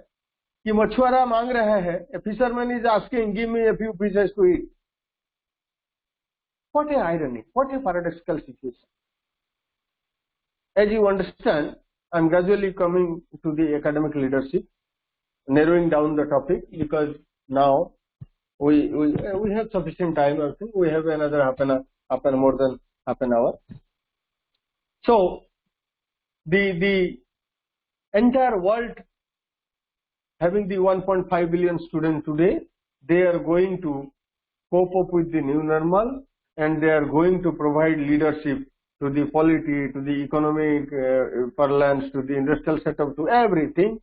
Speaker 2: कि मछुआरा मांग रहा है, a fisherman is asking, give me a few fishes to eat. What a irony, what a paradoxical situation. As you understand, I am gradually coming to the academic leadership, narrowing down the topic, because now we have sufficient time. I think we have another more than half an hour. So the entire world having the 1.5 billion students today, they are going to cope up with the new normal, and they are going to provide leadership to the polity, to the economic parlance, to the industrial setup, to everything,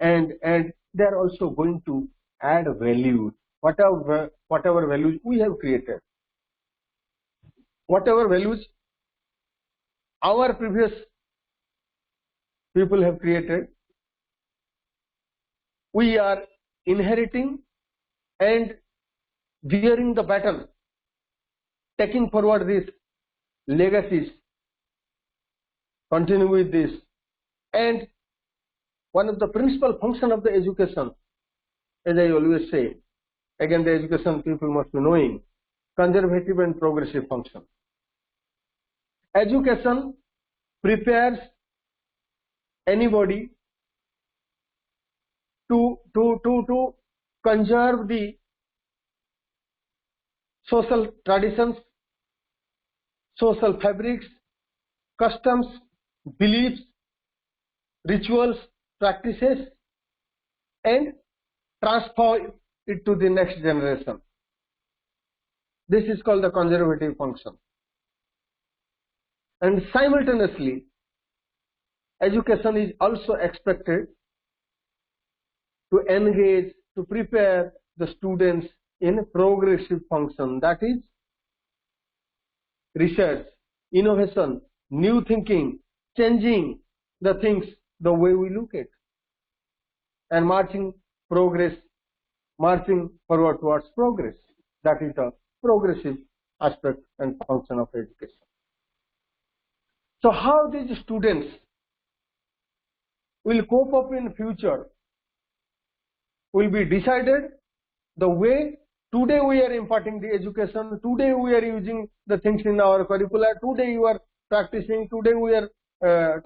Speaker 2: and they are also going to add value, whatever values we have created, whatever values our previous people have created, we are inheriting and wearing the baton, taking forward these legacies, continue with this. And one of the principal function of the education, as I always say, again the education people must be knowing, conservative and progressive function. Education prepares anybody to conserve the social traditions, social fabrics, customs, beliefs, rituals, practices, and transfer it to the next generation. This is called the conservative function. And simultaneously, education is also expected to engage, to prepare the students in a progressive function, that is research, innovation, new thinking, changing the things the way we look at, and marching forward towards progress. That is the progressive aspect and function of education. So how these students will cope up in future will be decided the way today we are imparting the education, today we are using the things in our curricula, today you are practicing, today we are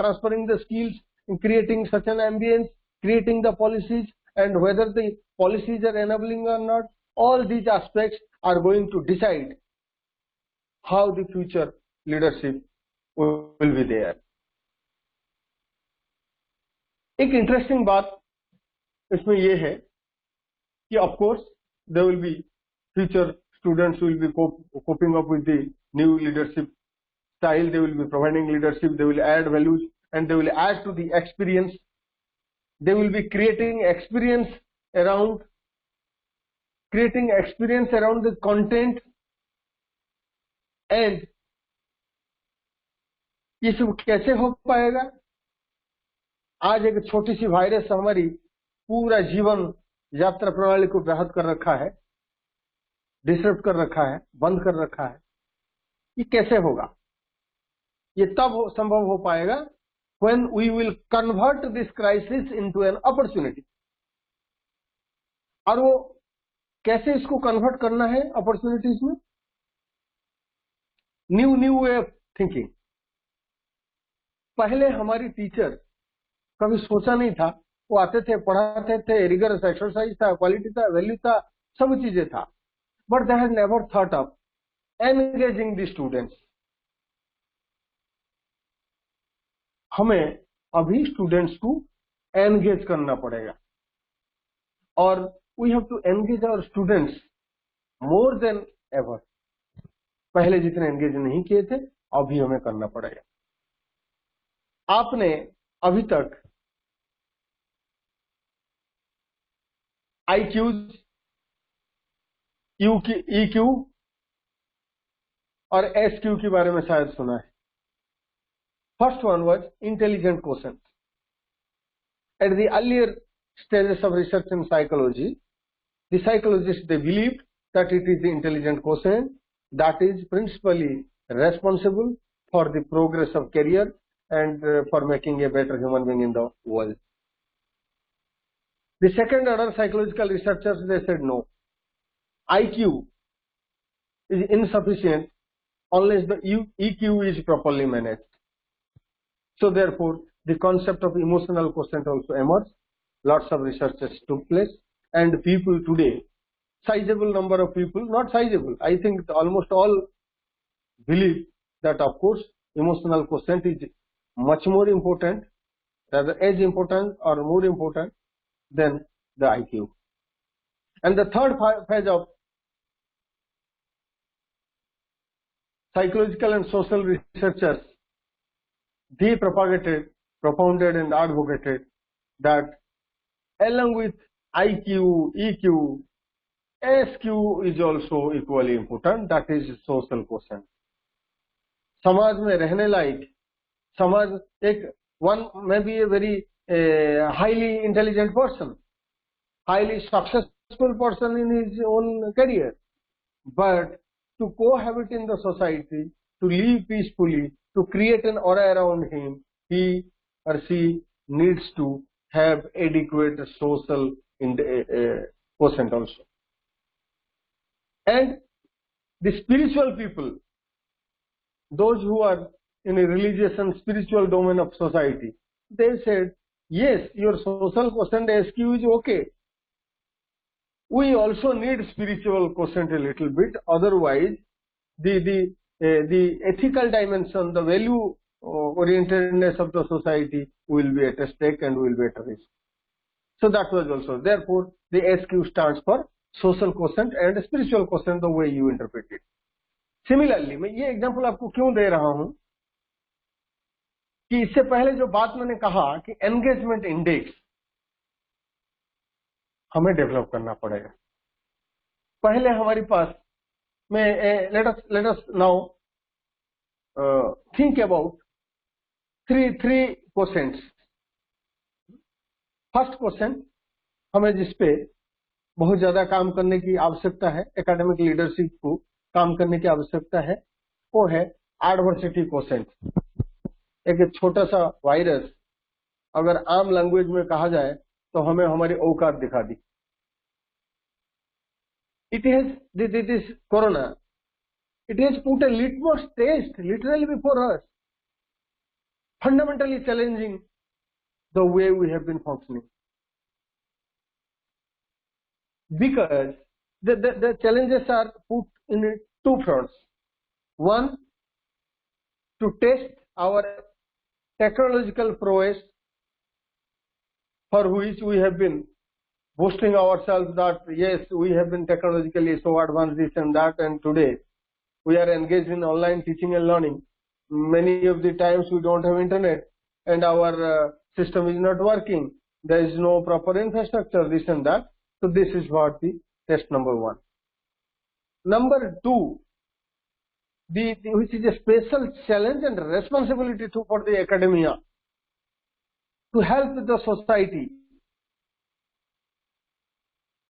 Speaker 2: transferring the skills in creating such an ambience, creating the policies, and whether the policies are enabling or not, all these aspects are going to decide how the future leadership will be there. एक interesting बात इसमें ये है कि of course there will be future students will be coping up with the new leadership style, they will be providing leadership, they will add values, and they will add to the experience, they will be creating experience around the content, and ये सब कैसे हो पाएगा? आज एक छोटी C virus हमारी पूरा जीवन यात्रा प्रणाली को व्याहत कर रखा है, डिस्टर्ब कर रखा है, बंद कर रखा है. ये कैसे होगा? ये तब संभव हो पाएगा when we will convert this crisis into an opportunity. और वो कैसे इसको कन्वर्ट करना है अपॉर्चुनिटीज में? New way of thinking. पहले हमारी टीचर कभी सोचा नहीं था, वो आते थे, पढ़ाते थे, रिगरस एक्सरसाइज था, क्वालिटी था, वैल्यू था, सब चीजें था, but they had never thought of engaging the students. हमें अभी स्टूडेंट्स को एंगेज करना पड़ेगा, और we have to engage our students more than ever. पहले जितने एंगेज नहीं किए थे, अभी हमें करना पड़ेगा. आपने अभी तक IQs, EQ और SQ के बारे में शायद सुना है. First one was intelligent quotient. At the earlier stages of research in psychology, the psychologists, they believed that it is the intelligent quotient that is principally responsible for the progress of career and for making a better human being in the world. The second order psychological researchers, they said no, IQ is insufficient unless the EQ is properly managed. So therefore, the concept of emotional quotient also emerged. Lots of researches took place, and people today, sizable number of people, not sizable, I think almost all believe that of course emotional quotient is much more important, rather as important or more important than the IQ. And the third phase of psychological and social researchers, they propounded and advocated that along with IQ, EQ, SQ is also equally important, that is social quotient. समाज में रहने लायक, समाज एक one may be a very highly intelligent person, highly successful person in his own career, but to cohabit in the society, to live peacefully, to create an aura around him, he or she needs to have adequate social quotient also. And the spiritual people, those who are in a religious and spiritual domain of society, they said, yes, your social quotient SQ is okay. We also need spiritual quotient a little bit. Otherwise, the ethical dimension, the value orientedness of the society will be at stake and will be at risk. So that was also. Therefore, the SQ stands for social quotient and spiritual quotient, the way you interpret it. Similarly, मैं ये example आपको क्यों दे रहा हूं कि इससे पहले जो बात मैंने कहा कि एंगेजमेंट इंडेक्स हमें डेवलप करना पड़ेगा. पहले हमारे पास में let us now think about three quotients. First question हमें जिस पे बहुत ज्यादा काम करने की आवश्यकता है, एकेडमिक लीडरशिप को काम करने की आवश्यकता है, वो है एडवर्सिटी क्वोशेंट. एक छोटा सा वायरस अगर आम लैंग्वेज में कहा जाए तो हमें हमारी औकात दिखा दी. It is corona. It has put a litmus test literally before us, fundamentally challenging the way we have been functioning. Because the challenges are put in two fronts. One, to test our technological prowess, for which we have been boasting ourselves that yes, we have been technologically so advanced this and that, and today we are engaged in online teaching and learning. Many of the times we don't have internet and our system is not working. There is no proper infrastructure, this and that. So this is what the test number one. Number two, which is a special challenge and responsibility for the academia to help the society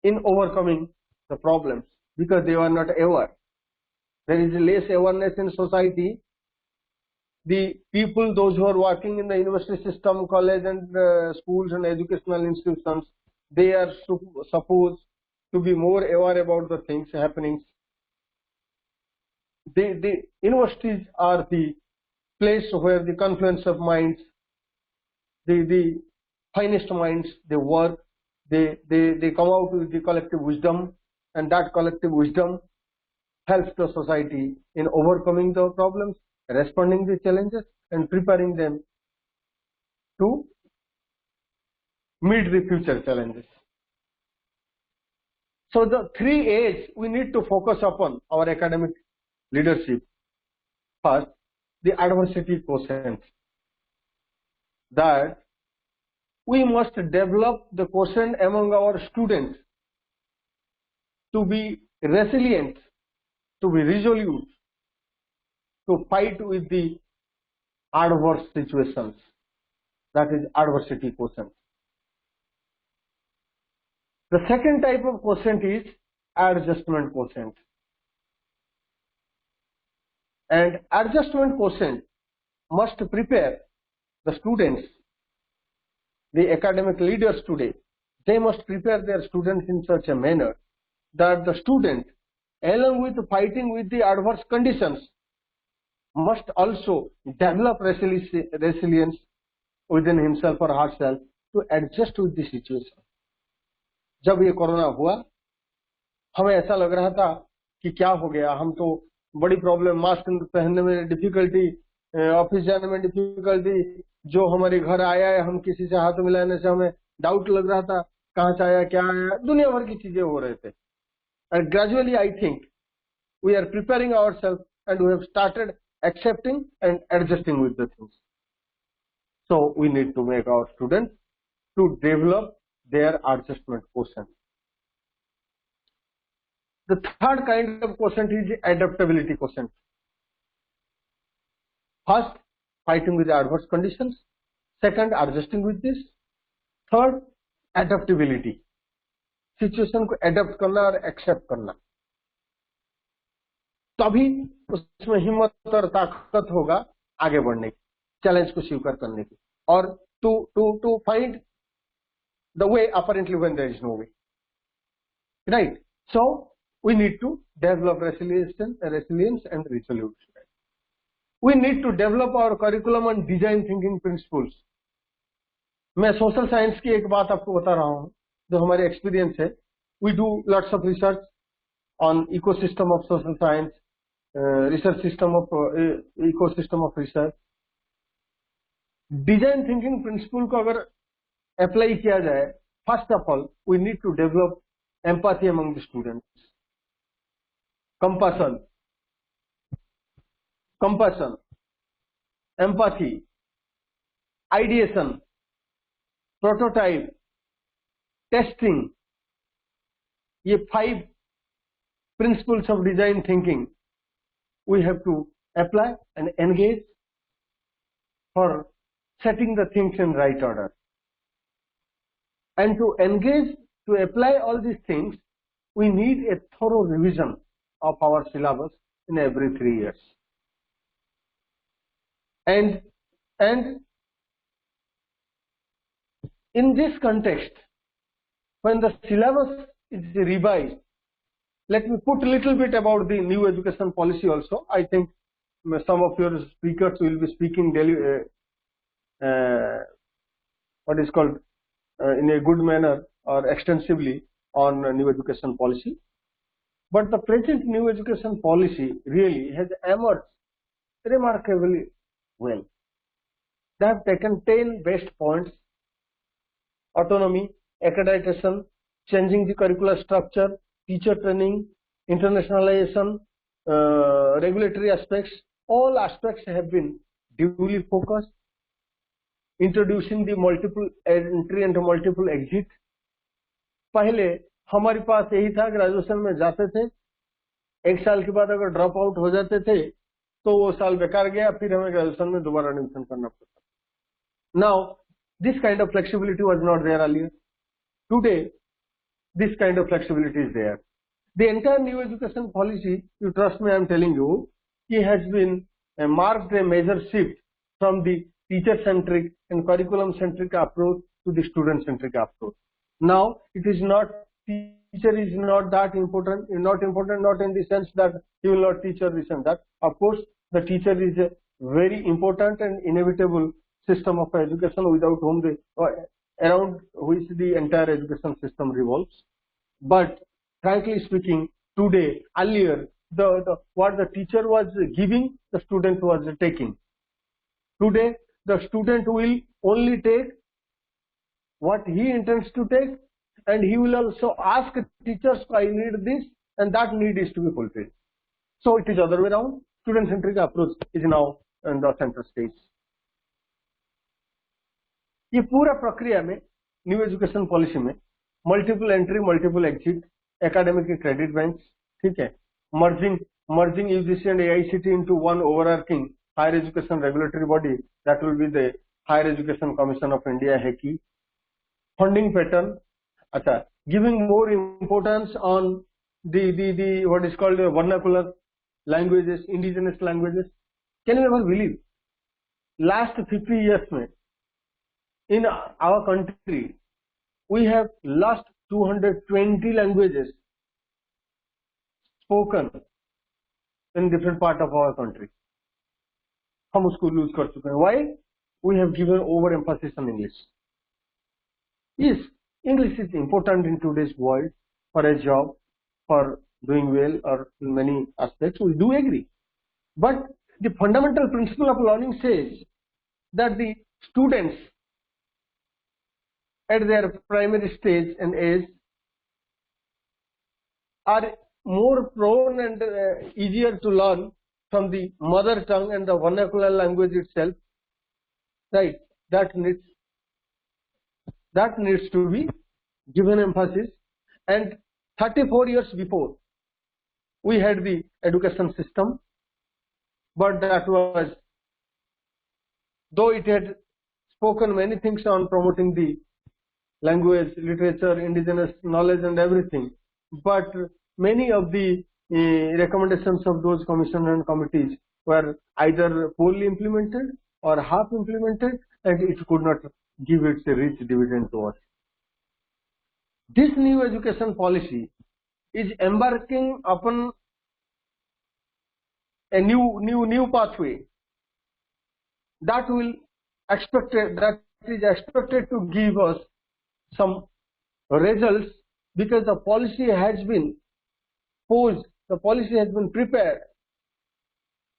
Speaker 2: in overcoming the problems, because they are not aware. There is less awareness in society. The people, those who are working in the university system, college and schools and educational institutions, they are supposed to be more aware about the things happening. The universities are the place where the confluence of minds, the finest minds, they work, they come out with the collective wisdom, and that collective wisdom helps the society in overcoming the problems, responding to the challenges, and preparing them to meet the future challenges. So the 3 A's we need to focus upon our academic leadership. First, the adversity quotient. That we must develop the quotient among our students to be resilient, to be resolute, to fight with the adverse situations. That is adversity quotient. The second type of quotient is adjustment quotient. And adjustment quotient must prepare the students, the academic leaders today. They must prepare their students in such a manner that the student, along with fighting with the adverse conditions, must also develop resilience within himself or herself to adjust with the situation. जब ये corona हुआ, हमें ऐसा लग रहा था कि क्या हो गया, हम तो बड़ी प्रॉब्लम, मास्क पहनने में डिफिकल्टी, ऑफिस जाने में डिफिकल्टी, जो हमारे घर आया है हम किसी से हाथ मिलाने से हमें डाउट लग रहा था, कहाँ से आया, क्या आया, दुनिया भर की चीजें हो रहे थे. And gradually I think we are preparing ourselves and we have started accepting and adjusting with the things. So we need to make our students to develop their adjustment quotient. The third kind of quotient is adaptability quotient. First, fighting with adverse conditions. Second, adjusting with this. Third, adaptability. Situation को adapt करना और accept करना, तभी उसमें हिम्मत और ताकत होगा आगे बढ़ने की, चैलेंज को स्वीकार करने की, और to find the way apparently when there is no way, right. So we need to develop resilience and resolution. We need to develop our curriculum on design thinking principles. मैं सोशल साइंस की एक बात आपको बता रहा हूं जो हमारे एक्सपीरियंस है. We do lots of research on ecosystem of social science, research system of ecosystem of research. Design thinking principle को अगर अप्लाई किया जाए, first of all we need to develop empathy among the students, compassion, empathy, ideation, prototype, testing. ये 5 principles of design thinking we have to apply and engage for setting the things in right order. And to engage, to apply all these things, we need a thorough revision of our syllabus in every 3 years. And in this context, when the syllabus is revised, let me put a little bit about the new education policy also. I think some of your speakers will be speaking what is called in a good manner or extensively on new education policy. But the present new education policy really has emerged remarkably well. They have taken 10 best points: autonomy, accreditation, changing the curricular structure, teacher training, internationalization, regulatory aspects. All aspects have been duly focused. Introducing the multiple entry and multiple exit. पहले हमारे पास यही था, graduation में जाते थे, 1 साल के बाद अगर ड्रॉप आउट हो जाते थे तो वो साल बेकार गया, फिर हमें ग्रेजुएशन में दोबारा एडमिशन करना पड़ता. Now this kind of flexibility was not there earlier. Today this kind of flexibility is there. The entire new education policy, you trust me, I am telling you, it has been marked a major shift from the teacher-centric and curriculum-centric approach to the student-centric approach. Now it is not, teacher is not that important, not in the sense that he will not teach or this and that. Of course, the teacher is a very important and inevitable system of education without whom around which the entire education system revolves. But frankly speaking, today, earlier, what the teacher was giving, the student was taking. Today, the student will only take what he intends to take, and he will also ask teachers, I need this, and that need is to be fulfilled. So it is other way around. Student-centric approach is now in the center stage. ये पूरा प्रक्रिया में new education policy में multiple entry, multiple exit, academic credit bank, ठीक है, merging UGC and AICTE into one overarching higher education regulatory body, that will be the higher education commission of India है की. Funding pattern, अच्छा, giving more importance on the what is called vernacular languages, indigenous languages. Can you ever believe, last 50 years में in our country we have lost 220 languages spoken in different part of our country. हम उसको loose कर चुके हैं. Why? We have given overemphasis on English. Yes, English is important in today's world for a job, for doing well, or in many aspects. We do agree. But the fundamental principle of learning says that the students at their primary stage and age are more prone and easier to learn from the mother tongue and the vernacular language itself, right? That needs to be given emphasis. And 34 years before, we had the education system, but that was, though it had spoken many things on promoting the language, literature, indigenous knowledge and everything, but many of the recommendations of those commissions and committees were either poorly implemented or half implemented, and it could not give its rich dividend to us. This new education policy is embarking upon a new pathway that is expected to give us some results, because the policy has been posed, the policy has been prepared,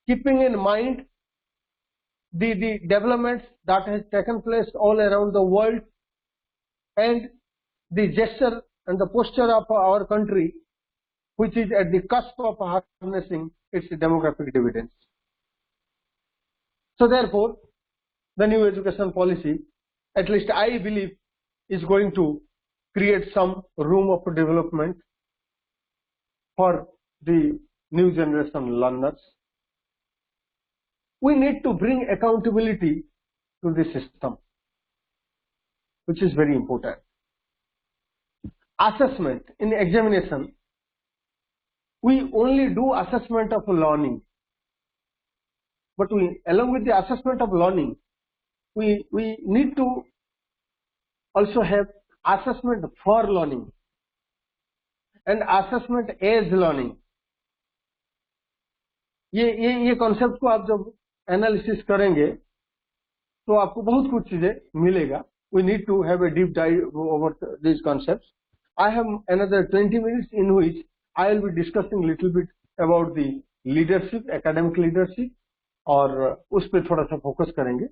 Speaker 2: keeping in mind the developments that has taken place all around the world and the gesture and the posture of our country, which is at the cusp of harnessing its demographic dividends. So therefore, the new education policy, at least I believe, is going to create some room of development for the new generation learners. We need to bring accountability to the system, which is very important. Assessment in examination, we only do assessment of learning, but along with the assessment of learning, we need to also have assessment for learning and assessment as learning. ये concept को आप जब analysis करेंगे तो आपको बहुत कुछ चीजें मिलेगा. We need to have a deep dive over these concepts. I have another 20 minutes in which I will be discussing little bit about the leadership, academic leadership, और उस पर थोड़ा सा फोकस करेंगे.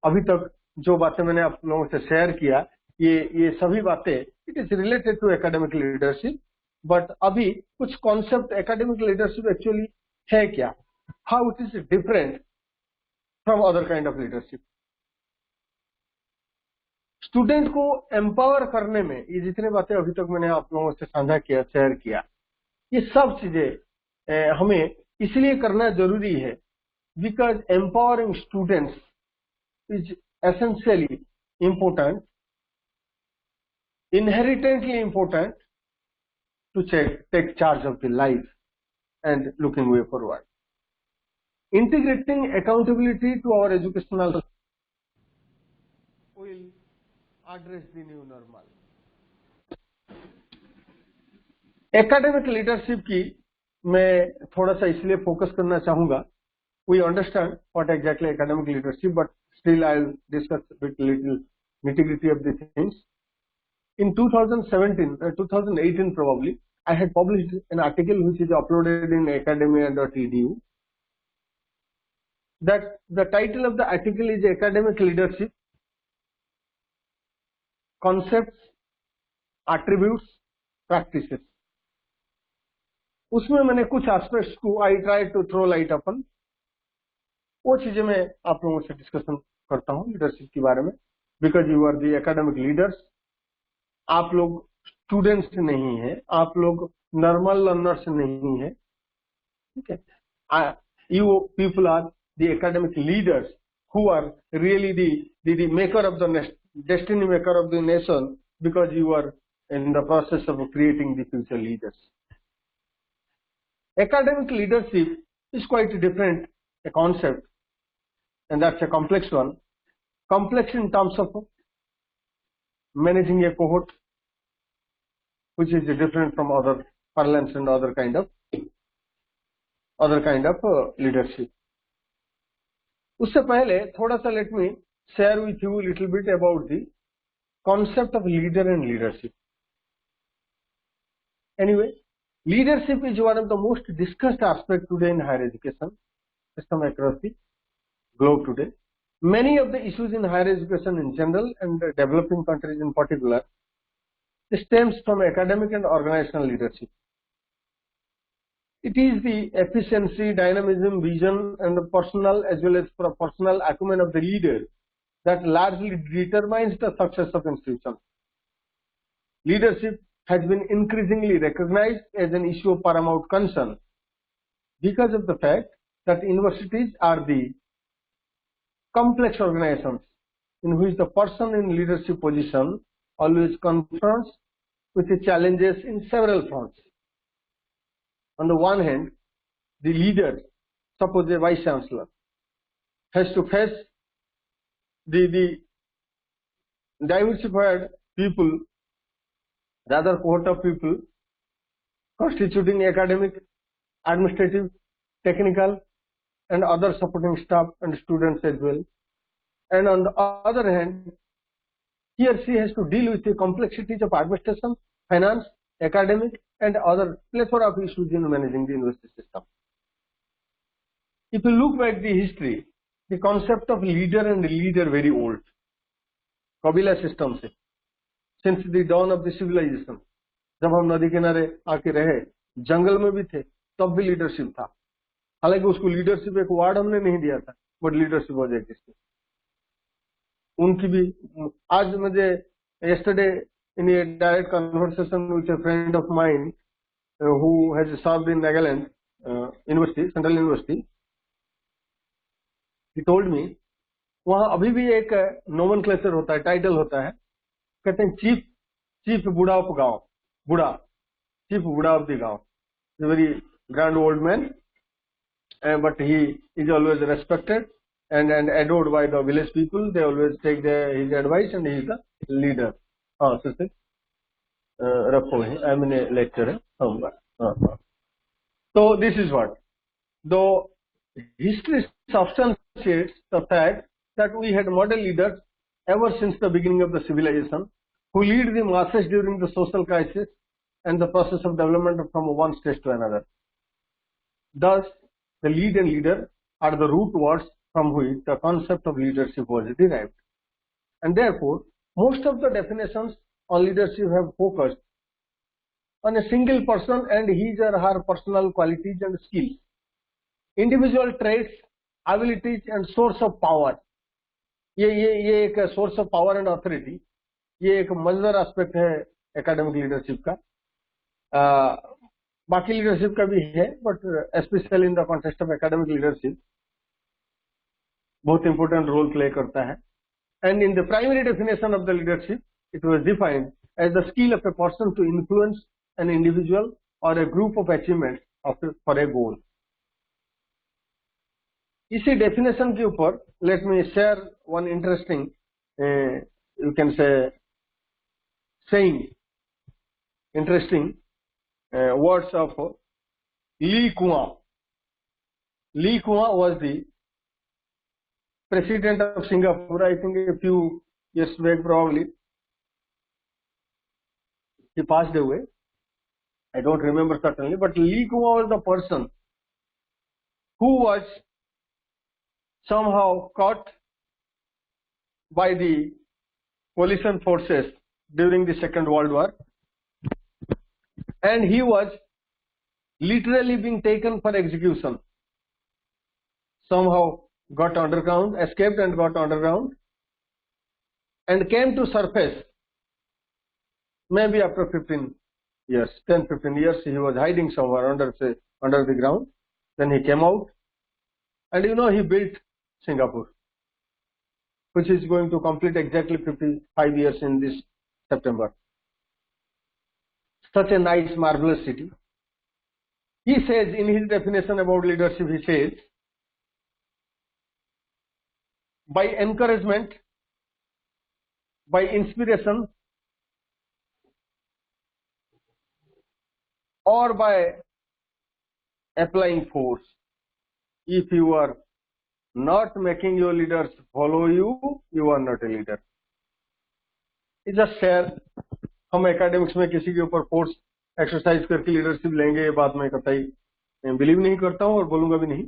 Speaker 2: अभी तक जो बातें मैंने आप लोगों से शेयर किया, ये सभी बातें it is related to academic leadership, but अभी कुछ कॉन्सेप्ट एकेडमिक लीडरशिप एक्चुअली है क्या, how it is different from other kind of leadership. Student को एम्पावर करने में ये जितने बातें अभी तक मैंने आप लोगों से साझा किया, शेयर किया, ये सब चीजें हमें इसलिए करना जरूरी है because empowering students is essentially important, inherently important to take charge of the life and looking way forward. Integrating accountability to our educational will address the new normal. Academic leadership की मैं थोड़ा सा इसलिए फोकस करना चाहूंगा. We understand what exactly academic leadership, but still I will discuss a bit little nitty-gritty of the things. In 2017, 2018 probably, I had published an article which is uploaded in academia.edu. That the title of the article is Academic Leadership, Concepts, Attributes, Practices. उसमें मैंने कुछ aspects को I tried to throw light upon. वो चीजें मैं आप लोगों से डिस्कशन करता हूँ लीडरशिप के बारे में, because you are the academic leaders. आप लोग स्टूडेंट्स नहीं है, आप लोग नॉर्मल लर्नर्स नहीं है, ठीक है. You people are the academic leaders who are really the maker of the destiny maker of the nation, because you are in the process of creating the future leaders. Academic leadership is quite different a concept, and that's a complex one. Complex in terms of managing a cohort, which is different from other parlance and other kind of leadership. उससे पहले थोड़ा सा let me share with you a little bit about the concept of leader and leadership. Anyway, leadership is one of the most discussed aspects today in higher education system across the globe today. Many of the issues in higher education in general and developing countries in particular stems from academic and organizational leadership. It is the efficiency, dynamism, vision, and the personal as well as personal acumen of the leader that largely determines the success of institutions. Leadership has been increasingly recognized as an issue of paramount concern because of the fact that universities are the complex organizations in which the person in leadership position always confronts with the challenges in several fronts. On the one hand, the leader, suppose a vice chancellor, has to face the diversified people, rather cohort of people constituting academic, administrative, technical, and other supporting staff and students as well. And on the other hand, he or she has to deal with the complexities of administration, finance, academic, and other plethora of issues in managing the university system. If you look back the history, the concept of leader and leader very old. Kabila system से, since the dawn of the civilization, जब हम नदी किनारे आके रहे, जंगल में भी थे, तब भी लीडरशिप था. हालांकि उसको लीडरशिप एक वार्ड हमने नहीं दिया था, बट लीडरशिप वाज एक्जिस्टिंग. उनकी भी आज मुझे yesterday in a direct conversation with a friend of mine who has served in Nagaland University, Central University, he told me वहाँ अभी भी एक nomenclature होता है, टाइटल होता है, कहते हैं चीफ बूढ़ा ऑफ गांव, चीफ बूढ़ा ऑफ द गांव, a very grand old man, but he is always respected and adored by the village people. They always take his advice and he is the leader. हाँ sir रखो है, I mean a lecture है. So this is what the history substantiates the fact that we had model leaders ever since the beginning of the civilization who lead the masses during the social crisis and the process of development from one stage to another. Thus, the lead and leader are the root words from which the concept of leadership was derived. And therefore, most of the definitions on leadership have focused on a single person and his or her personal qualities and skills, individual traits, abilities and source of power. ये एक source of power and authority, ये एक मजेदार aspect है academic leadership का. बाकी leadership का भी है, but especially in the context of academic leadership बहुत important role play करता है. And in the primary definition of the leadership, it was defined as the skill of a person to influence an individual or a group of achievements for a goal. इसी definition के ऊपर let me share one interesting, you can say, saying, interesting words of Lee Kuan. Lee Kuan was the president of Singapore, I think a few years back probably. He passed away. I don't remember certainly, but Lee Kuan was the person who was somehow caught by the coalition forces during the Second World War, and he was literally being taken for execution. Somehow got underground, escaped and got underground, and came to surface maybe after 15 years, 10-15 years. He was hiding somewhere under the ground. Then he came out, and he built Singapore, which is going to complete exactly 55 years in this September. Such a nice, marvelous city. He says in his definition about leadership, he says, by encouragement, by inspiration, or by applying force. If you are not making your leaders follow you, you are not a leader. It's just share. हम academics में किसी के ऊपर force exercise करके leadership लेंगे, ये बात मैं कतई बिलीव नहीं करता हूँ और बोलूंगा भी नहीं.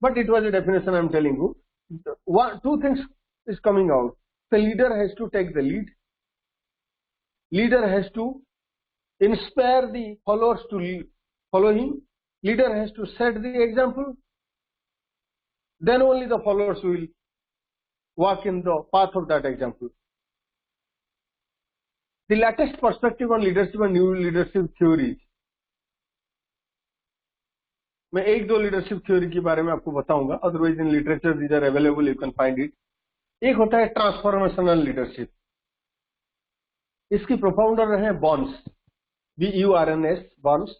Speaker 2: But it was a definition I am telling you. two things is coming out. The leader has to take the lead. Leader has to inspire the followers to follow him. Leader has to set the example. Then only the followers will walk in the path of that example. The latest perspective on leadership and new leadership theories. मैं एक दो leadership theory के बारे में आपको बताऊंगा, otherwise in literature these are available, you can find it. एक होता है ट्रांसफॉर्मेशनल लीडरशिप. इसकी प्रोफाउंडर रहे bones, BURNS, bones.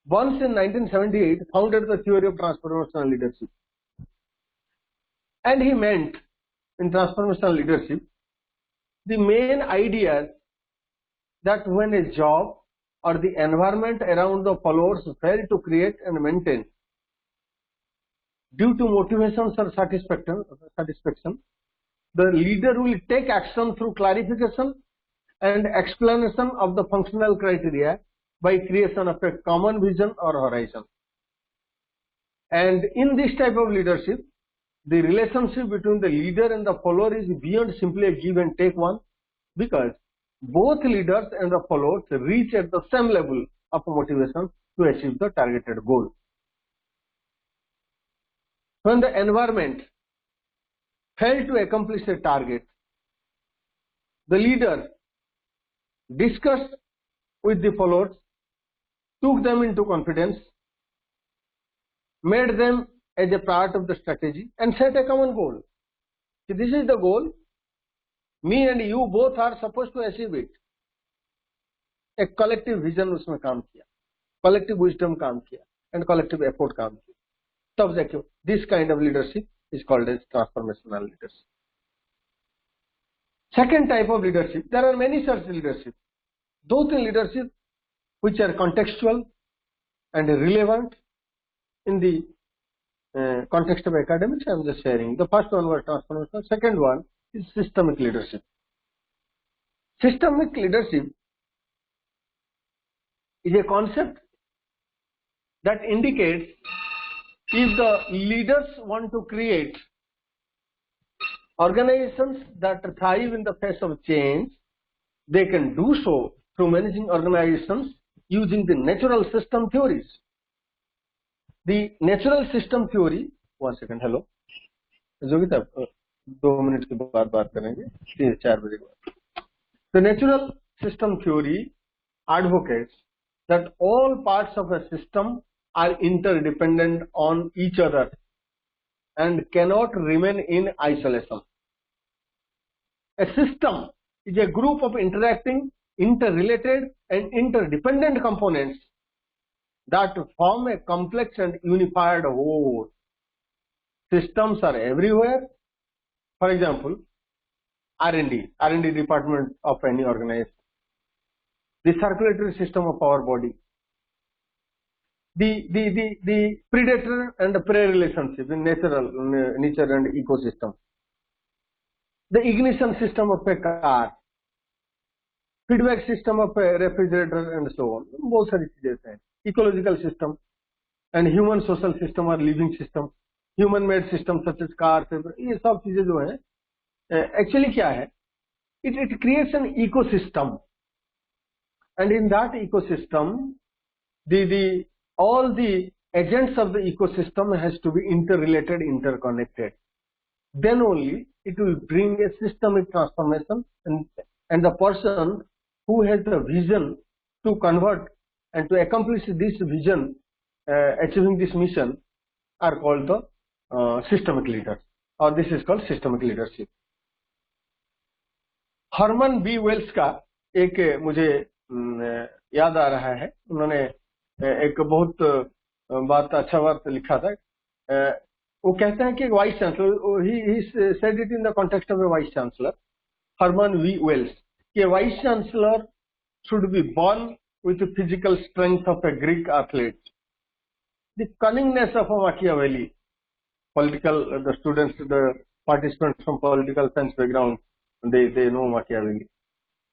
Speaker 2: Bones in 1978 founded the theory of transformational leadership, and he meant in transformational leadership the main idea that when a job or the environment around the followers fail to create and maintain due to motivations or satisfaction, the leader will take action through clarification and explanation of the functional criteria by creation of a common vision or horizon. And in this type of leadership, the relationship between the leader and the follower is beyond simply a give and take one, because both leaders and the followers reach at the same level of motivation to achieve the targeted goal. When the environment failed to accomplish a target, the leader discussed with the followers, took them into confidence, made them as a part of the strategy, and set a common goal. So this is the goal. Me and you both are supposed to achieve it. A collective vision उसमें काम किया, collective wisdom काम किया, and collective effort काम किया. तब जाके this kind of leadership is called as transformational leadership. Second type of leadership, there are many such leadership. Those in leadership which are contextual and relevant in the context of academics, I am just sharing. The first one was transformational. Second one is systemic leadership. Systemic leadership is a concept that indicates if the leaders want to create organizations that thrive in the face of change, they can do so through managing organizations using the natural system theories. The natural system theory, 1 second, hello. Jogita 2 minute के बाद बात करेंगे, 3-4 बजे के बाद. The natural system theory advocates that all parts of a system are interdependent on each other and cannot remain in isolation. A system is a group of interacting, interrelated and interdependent components that form a complex and unified whole. Systems are everywhere. For example, R&D department of any organization, the circulatory system of our body, the predator and the prey relationship in nature and ecosystem, the ignition system of a car, feedback system of a refrigerator, and so on. बहुत सारी चीजें हैं. Ecological system and human social system or living system, human made system such as cars, ये सब चीजें जो हैं actually क्या है? It creates an ecosystem, and in that ecosystem all the agents of the ecosystem has to be interrelated, interconnected. Then only it will bring a systemic transformation, and the person who has the vision to convert and to accomplish this vision, achieving this mission, are called the systemic leaders, or this is called systemic leadership. Herman B Wells का एक मुझे याद आ रहा है, उन्होंने एक बहुत अच्छा बात लिखा था. वो कहते हैं कि vice chancellor, he said it in the context of a vice chancellor, Herman B Wells, कि vice chancellor should be born with the physical strength of a Greek athlete, the cunningness of a Machiavelli. The students, the participants from political science background, they know Machiavelli.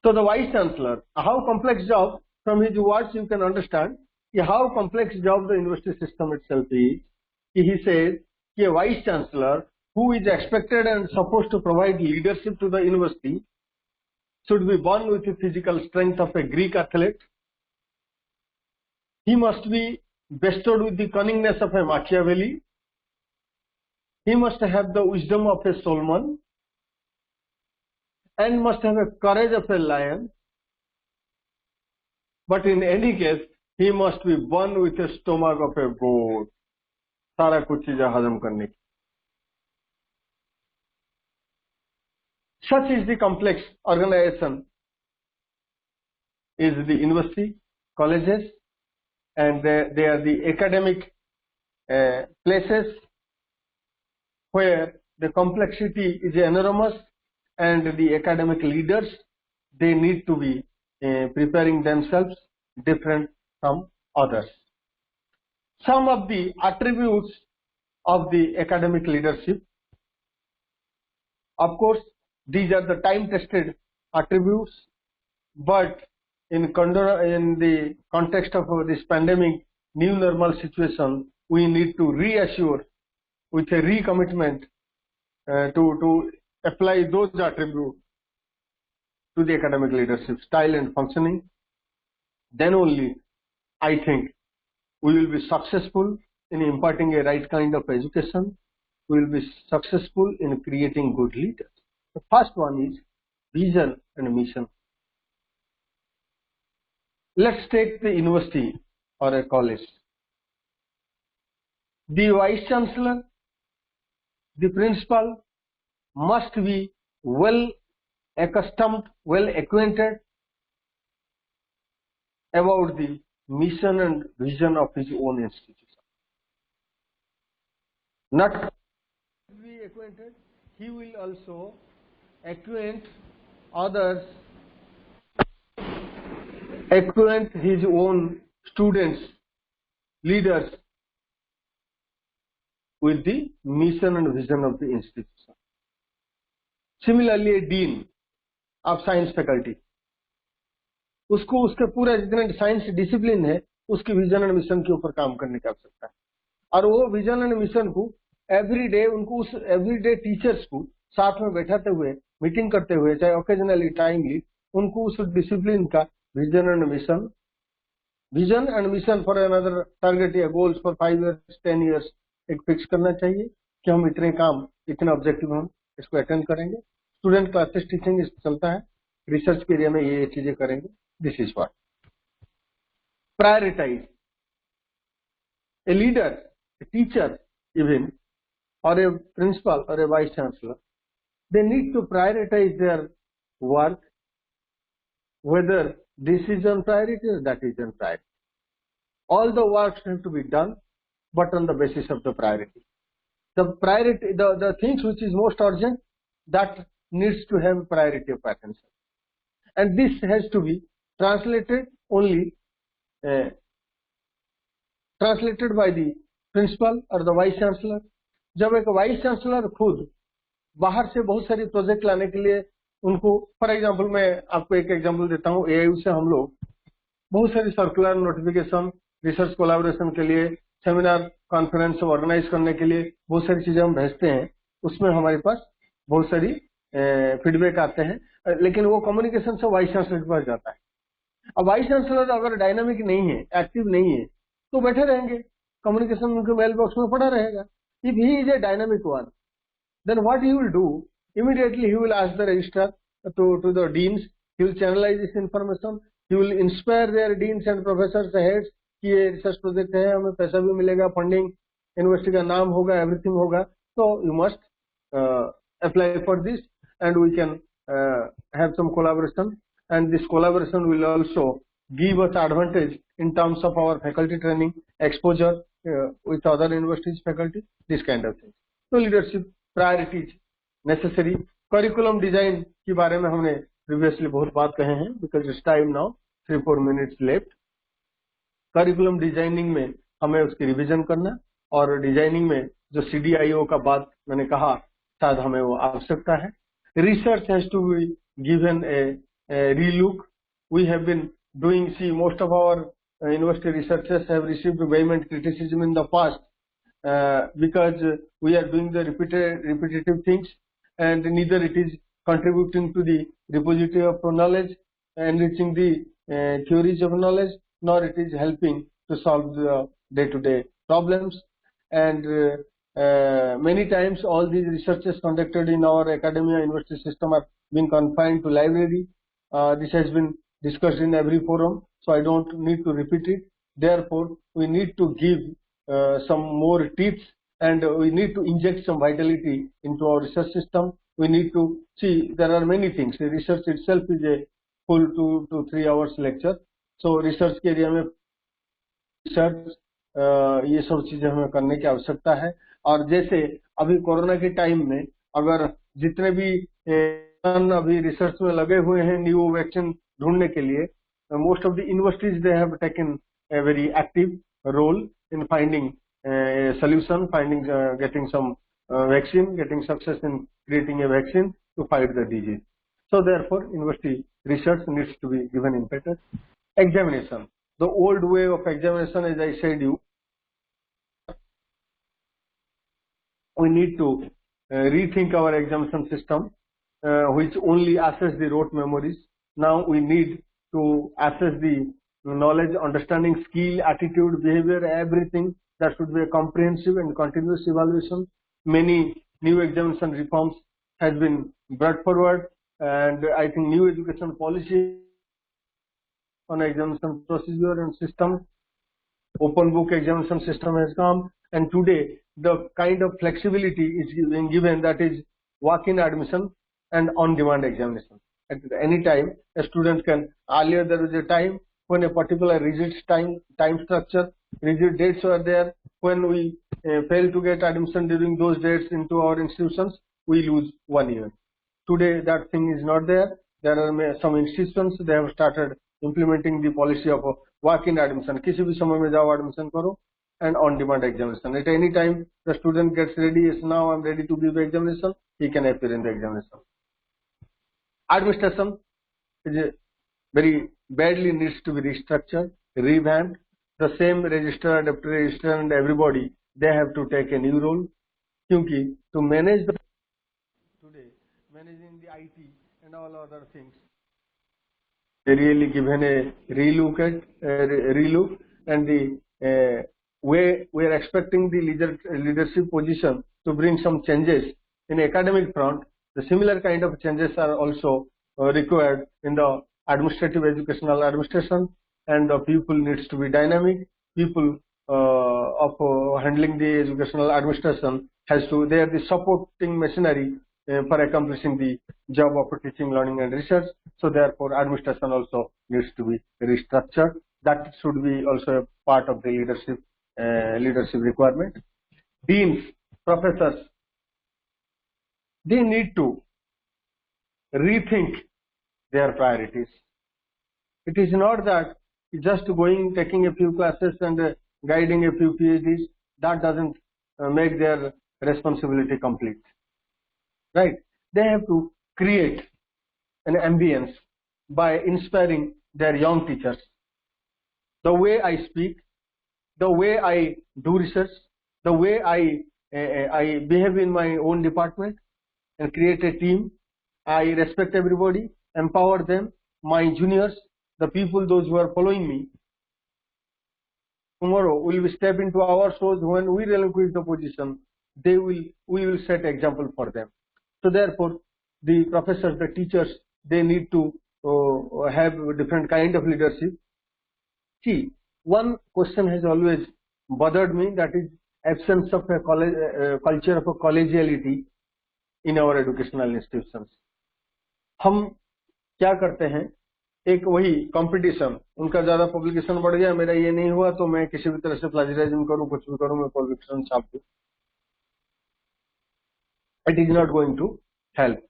Speaker 2: So the vice chancellor, how complex job, from his words you can understand how complex job the university system itself is. He says a vice chancellor who is expected and supposed to provide leadership to the university should be born with the physical strength of a Greek athlete. He must be bestowed with the cunningness of a Machiavelli. He must have the wisdom of a Solomon and must have a courage of a lion. But in any case, he must be born with a stomach of a goat. सारा कुछ चीजें हजम करने की. Such is the complex organization is the university, colleges, and they are the academic places where the complexity is enormous, and the academic leaders, they need to be preparing themselves different from others. Some of the attributes of the academic leadership, of course, these are the time-tested attributes, but in the context of this pandemic, new normal situation, we need to reassure with a recommitment to apply those attributes to the academic leadership style and functioning. Then only, I think, we will be successful in imparting a right kind of education. We will be successful in creating good leaders. The first one is vision and mission. Let's take the university or a college. The vice chancellor, the principal must be well accustomed, well acquainted about the mission and vision of his own institution. Not be acquainted, he will also acquaint others, acquaint his own students, leaders with the mission and vision of the institution. Similarly, a dean of science faculty, उसको उसके पूरा जितने science discipline है उसकी vision and mission के ऊपर काम करने की आवश्यकता है, और वो विजन एंड मिशन को एवरीडे उनको उस एवरीडे टीचर्स को साथ में बैठाते हुए मीटिंग करते हुए, चाहे ओकेजनली टाइमली, उनको उस डिसिप्लिन का vision and mission for another target या गोल्स फॉर 5 years 10 years एक फिक्स करना चाहिए कि हम इतने काम, इतने ऑब्जेक्टिव हम इसको अटेंड करेंगे. स्टूडेंट क्लासेस टीचिंग चलता है, रिसर्च के एरिया में ये चीजें करेंगे. This is what. Prioritize. A leader, a teacher even, or a principal or a vice chancellor, they need to prioritize their work, whether this is on priority or that is on priority. All the works have to be done, but on the basis of the priority. The priority, the things which is most urgent, that needs to have priority of attention. And this has to be translated only translated by the principal or the vice chancellor. जब एक vice chancellor खुद बाहर से बहुत सारी project लाने के लिए उनको, फॉर एग्जांपल मैं आपको एक एग्जांपल देता हूँ, एआईयू से हम लोग बहुत सारी सर्कुलर नोटिफिकेशन, रिसर्च कोलैबोरेशन के लिए, सेमिनार कॉन्फ्रेंस ऑर्गेनाइज करने के लिए बहुत सारी चीजें हम भेजते हैं. उसमें हमारे पास बहुत सारी फीडबैक आते हैं, लेकिन वो कम्युनिकेशन से वाइस चांसलर के पास जाता है. अब वाइस चांसलर अगर डायनामिक नहीं है, एक्टिव नहीं है, तो बैठे रहेंगे, कम्युनिकेशन उनके मेल बॉक्स में पड़ा रहेगा. If he is a dynamic one, then what he will do, immediately he will ask the registrar to the deans, he will channelize this information, he will inspire their deans and professors heads कि ये research project है, हमें पैसा भी मिलेगा, funding, university का नाम होगा, एवरीथिंग होगा, तो you must apply for this and we can have some collaboration, and this collaboration will also give us advantage in terms of our faculty training, exposure with other universities faculty, this kind of thing. So leadership priorities necessary. Curriculum design के बारे में हमने previously बहुत बात कहे हैं, because it's time now, 3-4 minutes left. Curriculum designing में हमें उसकी रिविजन करना, और डिजाइनिंग में जो CDIO का बात मैंने कहा, शायद हमें वो आवश्यकता है. Research has to be given a relook. We have been doing, see, most of our university researchers have received vehement criticism in the past because we are doing the repetitive things, and neither it is contributing to the repository of knowledge, enriching the theories of knowledge, nor it is helping to solve the day-to-day problems. And many times all these researches conducted in our academia university system are being confined to library. This has been discussed in every forum, so I don't need to repeat it. Therefore, we need to give some more tips, and we need to inject some vitality into our research system. We need to see there are many things. The research itself is a full 2 to 3 hours lecture. So research के area में research ये सब चीजें हमें करने की आवश्यकता है. और जैसे अभी कोरोना के टाइम में अगर जितने भी अभी रिसर्च में लगे हुए हैं न्यू वैक्सीन ढूंढने के लिए, most of the universities they have taken a very active role in finding a solution, getting some vaccine, getting success in creating a vaccine to fight the disease. So therefore, university research needs to be given impetus. Examination. The old way of examination, as I said you, we need to rethink our examination system, which only assess the rote memories. Now we need to assess the knowledge, understanding, skill, attitude, behavior, everything. That should be a comprehensive and continuous evaluation. Many new examination reforms has been brought forward, and I think new education policy on examination procedure and system, open book examination system has come, and today the kind of flexibility is being given, that is walk-in admission and on-demand examination. At any time, a student can. Earlier there was a time when a particular rigid time structure, rigid dates were there. When we fail to get admission during those dates into our institutions, we lose 1 year. Today that thing is not there. There are some institutions, they have started implementing the policy of walk-in admission. किसी भी समय में जाओ admission करो, and on-demand examination. At any time the student gets ready, yes, now I'm ready to give the examination, he can appear in the examination. Administration is very badly needs to be restructured, revamped. The same registrar, deputy registrar and everybody, they have to take a new role. Kyunki to manage the today, managing the IT and all other things, they really given a relook, and the way we are expecting the leadership position to bring some changes in academic front. The similar kind of changes are also required in the administrative educational administration, and the people needs to be dynamic. People of handling the educational administration has to, they are the supporting machinery for accomplishing the job of teaching, learning and research. So therefore administration also needs to be restructured. That should be also a part of the leadership requirement. Deans, professors, they need to rethink their priorities. It is not that just going, taking a few classes and guiding a few PhDs, that doesn't make their responsibility complete. Right? They have to create an ambience by inspiring their young teachers. The way I speak, the way I do research, the way I behave in my own department, and create a team. I respect everybody, empower them, my juniors, the people, those who are following me. Tomorrow we will step into our shoes. When we relinquish the position, we will set example for them. So therefore, the professors, the teachers, they need to have a different kind of leadership. See, one question has always bothered me, that is absence of a culture of a collegiality in our educational institutions. हम क्या करते हैं, एक वही competition, उनका ज्यादा publication बढ़ गया, मेरा ये नहीं हुआ तो मैं किसी भी तरह से प्लेजरिज्म करूं, कुछ भी करूं, मैं पब्लिकेशन छाप दूं. It is not going to help.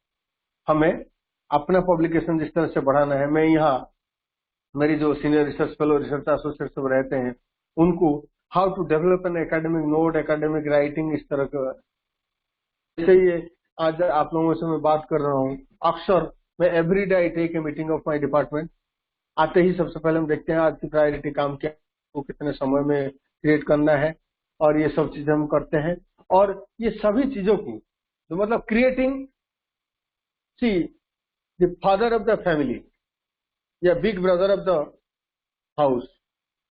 Speaker 2: हमें अपना पब्लिकेशन जिस तरह से बढ़ाना है. मैं यहाँ मेरी जो senior research fellow, research associate सब रहते हैं, उनको how to develop an academic note, academic writing, इस तरह का. जैसे ये आज आप लोगों से मैं बात कर रहा हूँ, अक्सर मैं every day I take a meeting of my department. आते ही सबसे पहले हम देखते हैं आज की प्रायोरिटी काम क्या, वो कितने समय में क्रिएट करना है, और ये सब चीजें हम करते हैं। और ये सभी चीजों को तो मतलब creating, see the father of the family या big brother of the house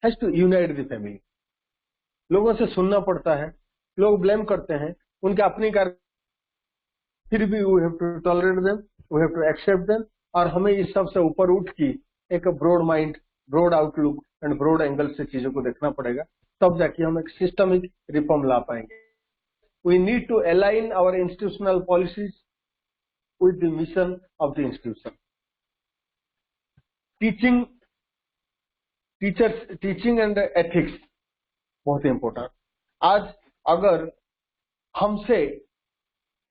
Speaker 2: has to unite the family. लोगों से सुनना पड़ता है, लोग ब्लेम करते हैं, उनके अपनी कार, फिर भी we have to tolerate them, we have to accept them, और हमें इस सब से ऊपर उठ की एक broad mind, broad outlook and broad angle से चीजों को देखना पड़ेगा, तब जाके हम एक सिस्टमिक रिफॉर्म ला पाएंगे। We need to align our institutional policies with the mission of the institution. Teaching and ethics बहुत इंपॉर्टेंट। आज अगर हमसे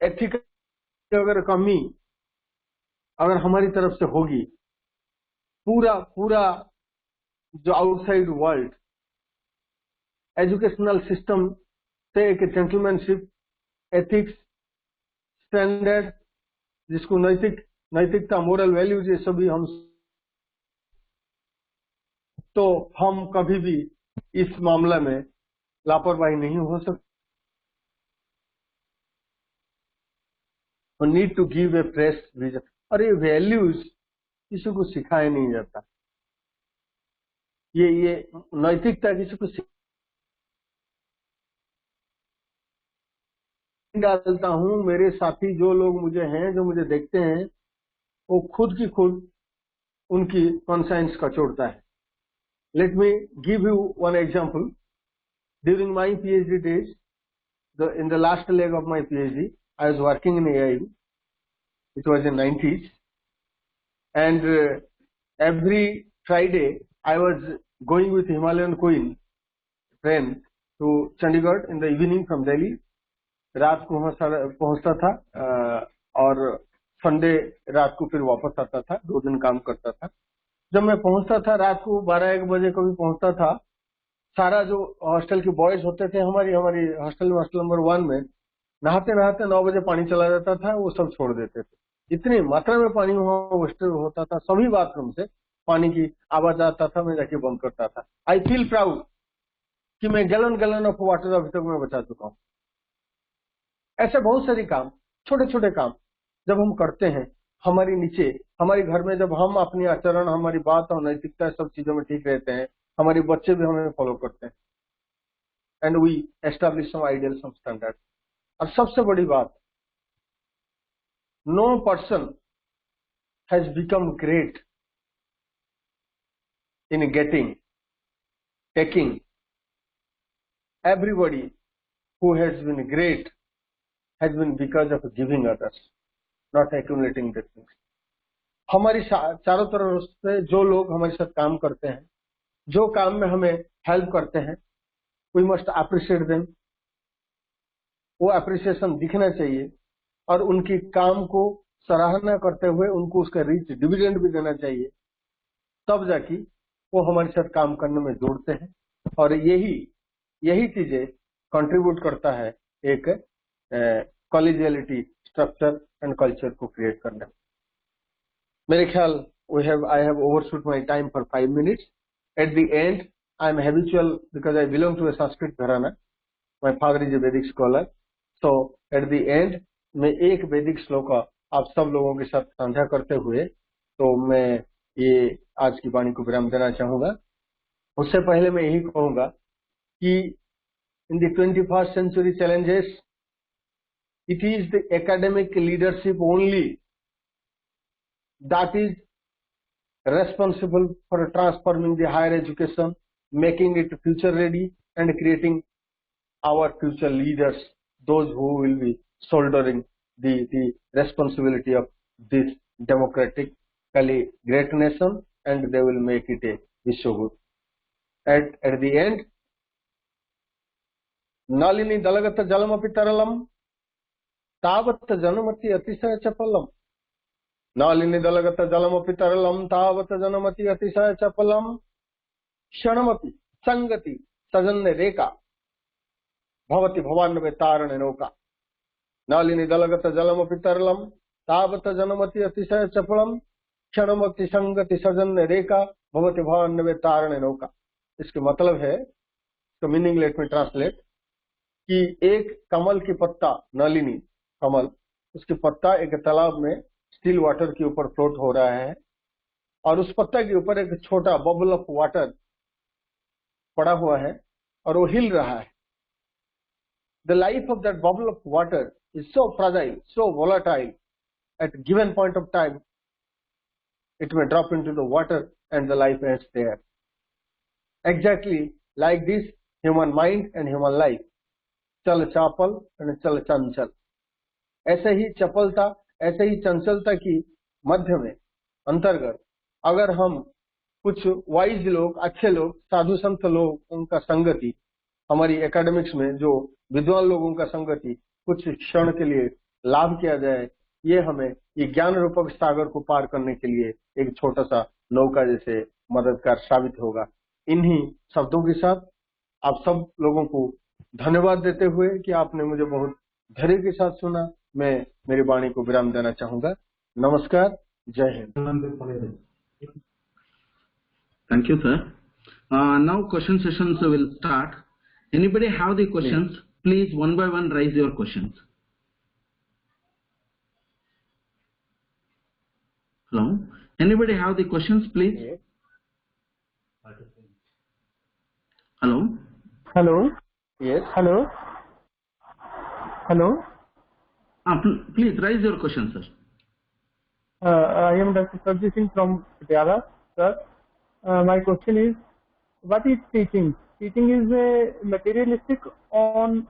Speaker 2: एथिक अगर कमी अगर हमारी तरफ से होगी, पूरा जो आउटसाइड वर्ल्ड एजुकेशनल सिस्टम से एक जेंटलमैनशिप, एथिक्स, स्टैंडर्ड, जिसको नैतिकता, मोरल वैल्यूज, ये सभी हम, तो हम कभी भी इस मामले में लापरवाही नहीं हो सकती। Need to give a fresh vision. और ये वैल्यूज किसी को सिखाया नहीं जाता, ये नैतिकता किसी को डालता हूं। मेरे साथी जो लोग मुझे हैं, जो मुझे देखते हैं, वो खुद की खुद उनकी कॉन्साइंस का छोड़ता है। Let me give you one example. During my PhD days, in the last leg of my PhD, I was working in AIU. It was in 90s, and every Friday I was going with Himalayan Queen friend to Chandigarh in the evening from Delhi. रात को वहां पहुंचता था और Sunday रात को फिर वापस आता था, 2 दिन काम करता था। जब मैं पहुंचता था रात को 12-1 बजे कभी पहुंचता था, सारा जो हॉस्टल के बॉयज होते थे हमारी हॉस्टल में, हॉस्टल नंबर 1 में, नहाते 9 बजे पानी चला जाता था, वो सब छोड़ देते थे। इतनी मात्रा में पानी वहां वेस्ट होता था, सभी बाथरूम से पानी की आवाज आता था, मैं जाके बंद करता था। आई फील प्राउड कि मैं गैलन ऑफ वाटर अभी तक मैं बचा चुका हूँ। ऐसे बहुत सारे काम, छोटे छोटे काम जब हम करते हैं, हमारे घर में जब हम अपनी आचरण, हमारी बात और नैतिकता सब चीजों में ठीक रहते हैं, हमारे बच्चे भी हमें फॉलो करते हैं, and we establish some ideal, some standard. और सबसे बड़ी बात, no person has become great in getting, taking. Everybody who has been great has been because of giving others, not accumulating the things. हमारी चारों तरफ से जो लोग हमारे साथ काम करते हैं, जो काम में हमें हेल्प करते हैं, we must appreciate them. वो अप्रिसिएशन दिखना चाहिए और उनकी काम को सराहना करते हुए उनको उसका रिच डिविडेंड भी देना चाहिए, तब जाके वो हमारे साथ काम करने में जोड़ते हैं। और यही चीजें कंट्रीब्यूट करता है एक कॉलेजियलिटी, स्ट्रक्चर एंड कल्चर को क्रिएट करने में। मेरे ख्याल I have overshot my time for 5 minutes. At the end, I am habitual because I belong to a Sanskrit gharana. My father is a Vedic scholar. So at the end, मैं एक वैदिक श्लोक आप सब लोगों के साथ साझा करते हुए तो मैं ये आज की वाणी को विराम देना चाहूंगा। उससे पहले मैं यही कहूंगा कि in the 21st century challenges, it is the academic leadership only that is responsible for transforming the higher education, making it future ready and creating our future leaders, those who will be shouldering the responsibility of this democratically great nation, and they will make it a Vishwaguru. At the end, Nalini dalagata jalamapi taralam तावत् जनमति अतिशय चपलम। नालिनी दलगत जलमपि तरलम तावत् जनमति अतिशय चपलम। क्षणमपि संगति सजन्य रेका भवति भवान्वे तारण नौका। नालिनी दलगत जलमपि तरलम तावत् जनमति अतिशय चपलम। क्षणमति संगति सजन्य रेका भवति भवान्वे तारण नौका। इसके मतलब है, इसका मीनिंग लेट मी ट्रांसलेट। कि एक कमल की पत्ता, नलिनी कमल, उसकी पत्ता एक तालाब में स्टिल वाटर के ऊपर फ्लोट हो रहा है और उस पत्ता के ऊपर एक छोटा बबल ऑफ वाटर पड़ा हुआ है और वो हिल रहा है. The life of that bubble of water is so fragile, so volatile. At given point of time, it may drop into the water and the life ends there. Exactly like this, human mind and human life. चल चापल and चल चंचल. ऐसे ही चपलता, ऐसे ही चंचलता की मध्य में अंतर्गत अगर हम कुछ वाइज लोग, अच्छे लोग, साधु संत लोग, उनका संगति, हमारी एकेडमिक्स में जो विद्वान लोगों का संगति कुछ क्षण के लिए लाभ किया जाए, ये हमें ये ज्ञान रूपक सागर को पार करने के लिए एक छोटा सा नौका जैसे मददगार साबित होगा. इन्हीं शब्दों के साथ आप सब लोगों को धन्यवाद देते हुए कि आपने मुझे बहुत धैर्य के साथ सुना, मैं मेरी वाणी को विराम देना चाहूंगा. नमस्कार, जय Hind.
Speaker 1: Thank you, sir. Now question sessions will start. Anybody have the questions? Please one by one raise your questions. Hello. Anybody have the questions? Please. Hello.
Speaker 2: Hello. Yes. Hello. Hello.
Speaker 1: Please raise your question, sir.
Speaker 2: I am Dr. Sarji Singh from Patiala, sir. My question is, what is teaching? Teaching is a materialistic on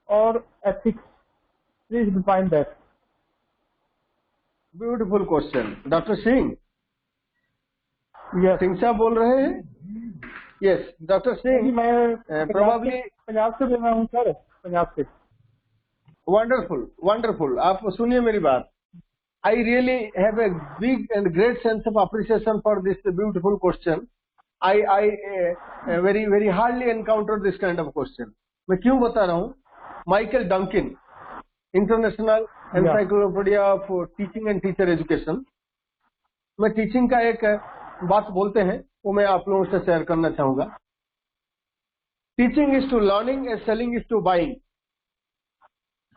Speaker 2: or ethics? Please define that. Beautiful question. Dr. Singh? Yes. Singh साहब बोल रहे हैं? Yes. Dr. Singh, मैं probably Punjab से बोल रहा हूँ sir, Punjab से. Wonderful, wonderful. आप सुनिए मेरी बात. I really have a big and great sense of appreciation for this beautiful question. I very hardly encounter this kind of question. मैं क्यों बता रहा हूँ? Michael Duncan, International Encyclopedia of Teaching and Teacher Education, मैं teaching का एक बात बोलते हैं, वो मैं आप लोगों से शेयर करना चाहूंगा. Teaching is to learning and selling is to buying.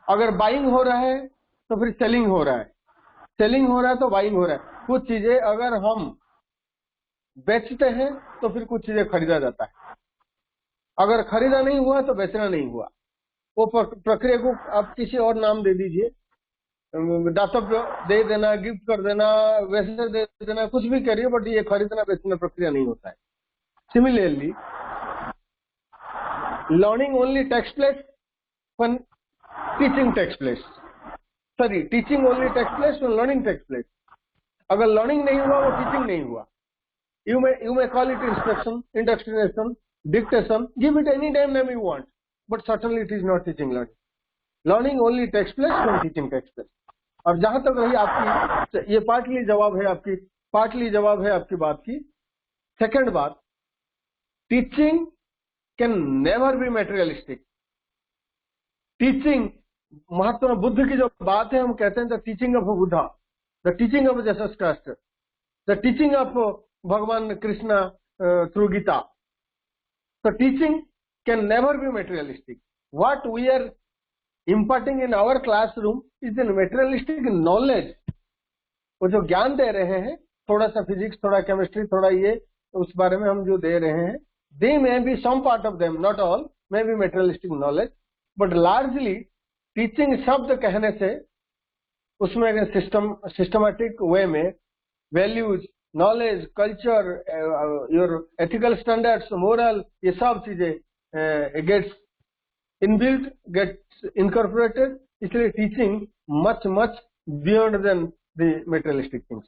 Speaker 2: अगर बाइंग हो रहा है तो फिर सेलिंग हो रहा है, सेलिंग हो रहा है तो बाइंग हो रहा है. कुछ चीजें अगर हम बेचते हैं तो फिर कुछ चीजें खरीदा जाता है. अगर खरीदा नहीं हुआ तो बेचना नहीं हुआ. वो प्रक्रिया को आप किसी और नाम दे दीजिए, दातव्य दे देना, गिफ्ट कर देना, वैसे दे देना, कुछ भी करिए, बट ये खरीदना बेचना प्रक्रिया नहीं होता है. Similarly learning only takes place when teaching takes place. Sorry, teaching only takes place when learning takes place. अगर लर्निंग नहीं हुआ वो टीचिंग नहीं हुआ. You may call it instruction, indoctrination, dictation, give it any damn name you want, but certainly it is not teaching learning. Learning only takes place when teaching takes place. और जहां तक रही आपकी, ये पार्टली जवाब है आपकी बात की. सेकंड बात, teaching can never be materialistic. Teaching, Mahatma Buddha की जो बात है, हम कहते हैं the teaching of Buddha, the teaching of Jesus Christ, the teaching of Bhagwan Krishna through Gita. So teaching can never be materialistic. What we are imparting in our classroom is a materialistic knowledge. वो जो ज्ञान दे रहे हैं, थोड़ा सा फिजिक्स, थोड़ा केमिस्ट्री, थोड़ा ये, उस बारे में हम जो दे रहे हैं, they may be some part of them, not all, may be materialistic knowledge, but largely teaching शब्द कहने से उसमें सिस्टमैटिक वे में values, knowledge, culture, your ethical standards, moral, ये सब चीजें गेट्स इनबिल्ट, गेट्स इनकॉर्पोरेटेड. इसलिए teaching much much beyond than the materialistic things.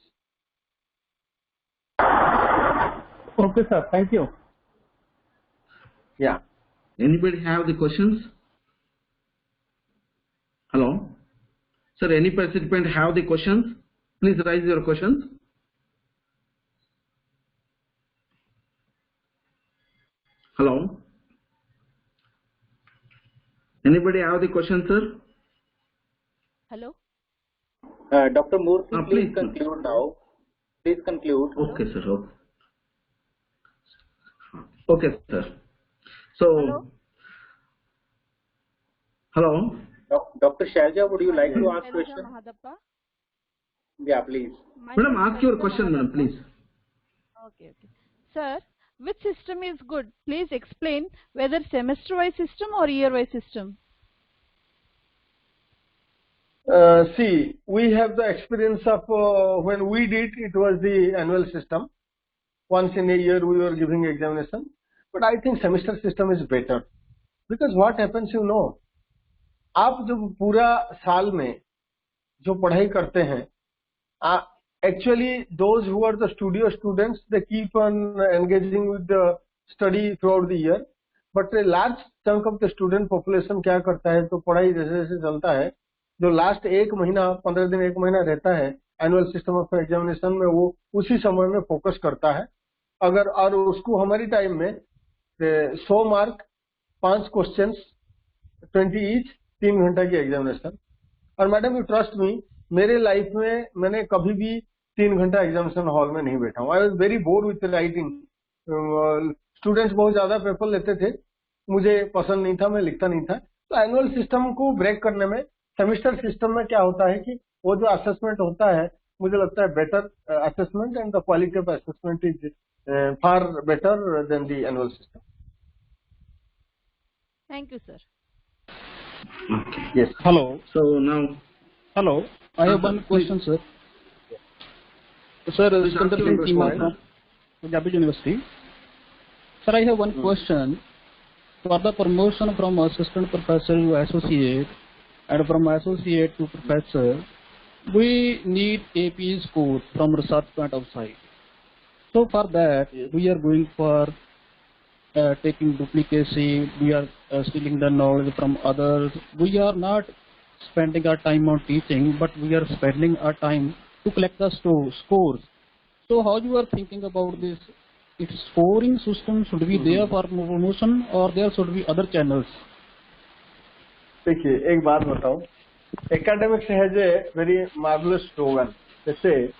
Speaker 2: Okay sir, thank you. Yeah,
Speaker 1: Anybody have the questions? Hello, sir. Any participant have the questions? Please raise your questions. Hello. Anybody have the question, sir?
Speaker 3: Hello. Dr. Murthy, please conclude now. Please conclude.
Speaker 1: Okay, sir. Okay, sir. So, hello? Hello.
Speaker 3: Dr. Shailja, would you like to ask
Speaker 4: Shailja
Speaker 3: question?
Speaker 4: Mahadappa.
Speaker 3: Yeah, please.
Speaker 1: Madam, ask your question, madam, please.
Speaker 4: Okay. Sir, which system is good? Please explain whether semester-wise system or year-wise system.
Speaker 2: See, we have the experience of when we did it was the annual system. Once in a year we were giving examination. But I think semester system is better. Because what happens, you know, आप जब पूरा साल में जो पढ़ाई करते हैं, actually those who are the studio students, they keep on engaging with the study throughout the year. But a large chunk of the student population क्या करता है, तो पढ़ाई जैसे जैसे चलता है, जो लास्ट एक महीना 15 दिन एक महीना रहता है एनुअल सिस्टम ऑफ एग्जामिनेशन में, वो उसी समय में फोकस करता है. अगर और उसको हमारी टाइम में 100 मार्क 5 क्वेश्चंस 20 ईच 3 घंटा की एग्जामिनेशन. और मैडम यू ट्रस्ट मी, मेरे लाइफ में मैंने कभी भी 3 घंटा एग्जामिनेशन हॉल में नहीं बैठा हूँ. I was very bore with writing. Students बहुत ज्यादा पेपर लेते थे, मुझे पसंद नहीं था, मैं लिखता नहीं था. तो एनुअल सिस्टम को ब्रेक करने में सेमिस्टर सिस्टम में क्या होता है कि वो जो असेसमेंट होता है, मुझे लगता है better assessment and the quality of assessment is far better than the annual system.
Speaker 4: Thank you, sir.
Speaker 2: Yes.
Speaker 5: Hello.
Speaker 1: So now.
Speaker 5: Hello. I have one question, sir. Sir,
Speaker 1: Please
Speaker 5: Iskandar
Speaker 1: ask your
Speaker 5: Singh Chima
Speaker 1: question.
Speaker 5: from Punjab University. Sir, I have one question. For the promotion from assistant professor to associate and from associate to professor, we need AP score from research point of sight. So for that, we are going for taking duplicacy, we are stealing the knowledge from others. We are not spending our time on teaching, but we are spending our time to collect the scores. So how you are thinking about this? If scoring system should be there for promotion or there should be other channels?
Speaker 2: देखिए एक बात बताओ, academics has a very marvelous slogan. They say